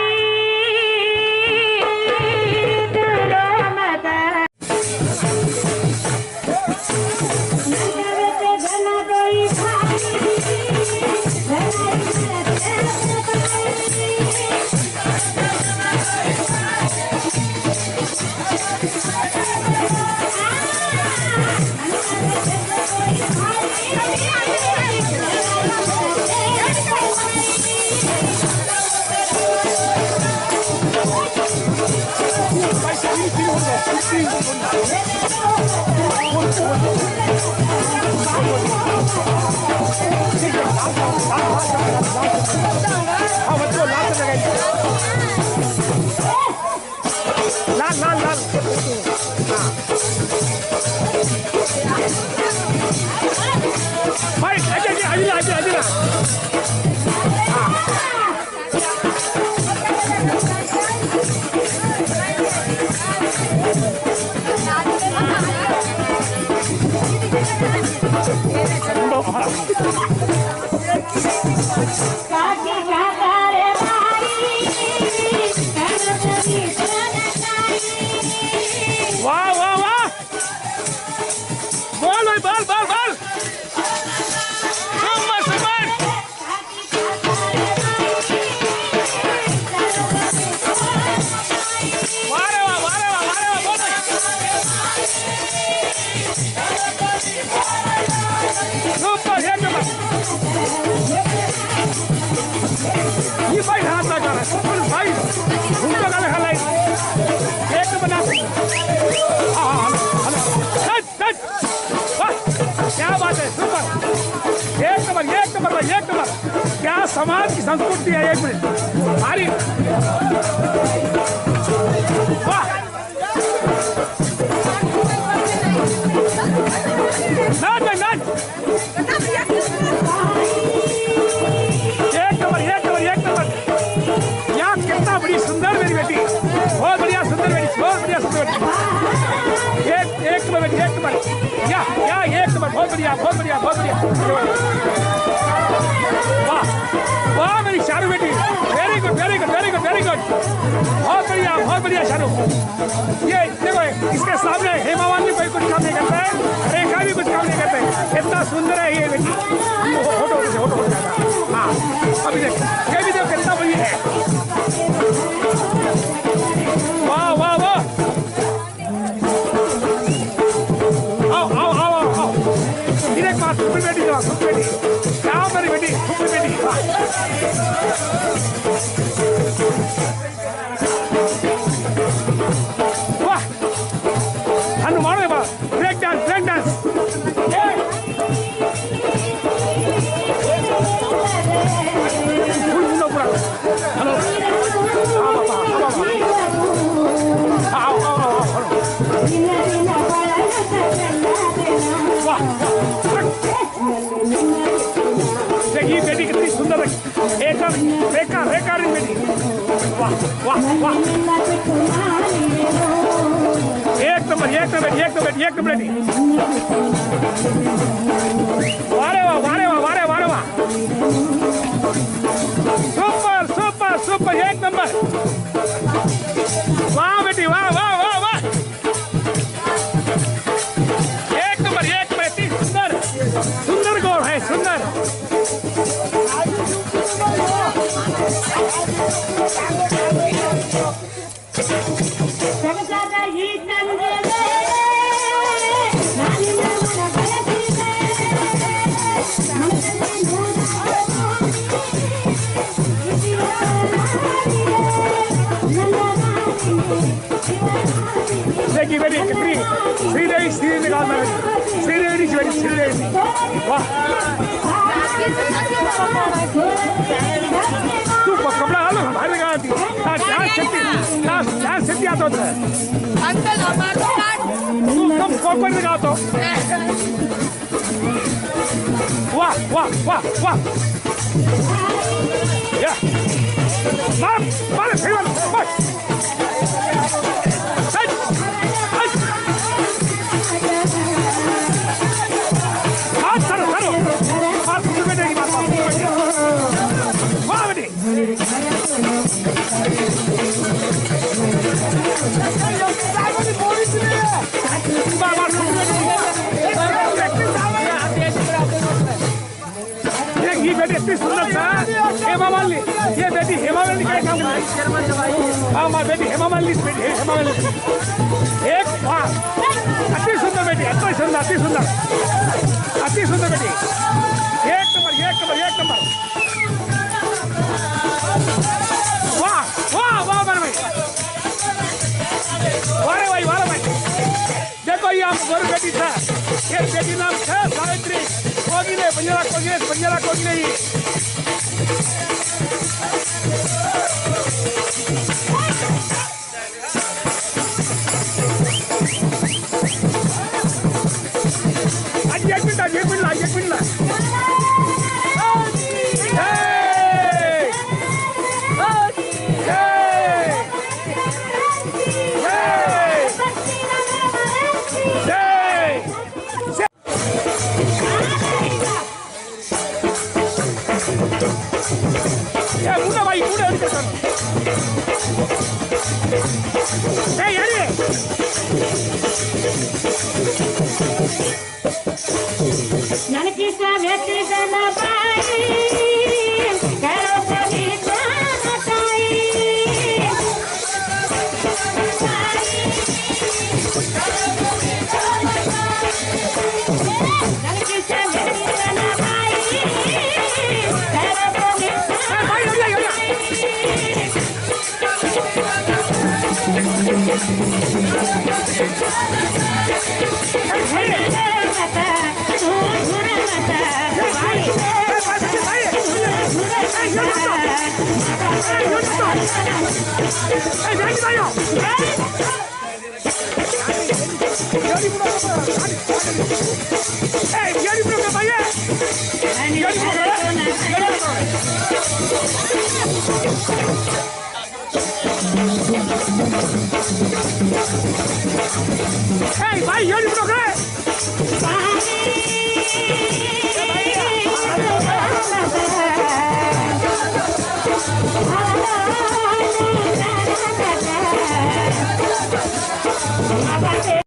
क्या समाज की संस्कृति है। एक मिनट भारी वाह नाच नाच एक नंबर यहाँ कितना बड़ी सुंदर मेरी बेटी बहुत बढ़िया सुंदर बेटी बहुत बढ़िया सुंदर बेटी एक नंबर बेटी एक नंबर या एक नंबर बहुत बढ़िया वाह वाह मेरी शारू बेटी वेरी गुड बहुत बढ़िया शारू। ये देखो इसके सामने हेमावान भी कोई कुछ काम नहीं करता है रेखा भी कुछ काम नहीं करते इतना सुंदर है ये बेटी फोटो हाँ अभी देख ये भी देखो कितना बढ़िया है वाह वाह वाह आओ इधर बात सुपर बेटी क्या मेरी बेटी सुपर बेटी वाह हनुमान ब्रेक डांस हेलो देखिए बेटी कितनी सुंदर है रेखा बेटी वाह एक नंबर बेटी वारे वाह सुपर एक नंबर वाह बेटी वाह एक नंबर इतनी सुंदर गौर है सुंदर की बेटी कितनी श्रीदेवी श्रीदेवी का श्रीदेवी की बेटी श्रीदेवी वाह तू कपड़ा हालो बाहर लगा दी ध्यान शक्ति आता होता है तू कम कॉपर लगा तो वाह वाह वाह वाह या मार सही वाला ये बेटी इतनी सुंदर था हेमा मालिनी ये बेटी हेमा मालिनी क्या काम करती हाँ माँ बेटी हेमा मालिनी बेटी हेमा मालिनी एक वाह अति सुंदर बेटी अति सुंदर बेटी एक नंबर वाह वाह वाह मन भाई वाह भाई देखो ये हम गोर बेटी था ये बेटी नाम था सावित्री कोगिले बंजारा कोगिले ही एक मिनट भाई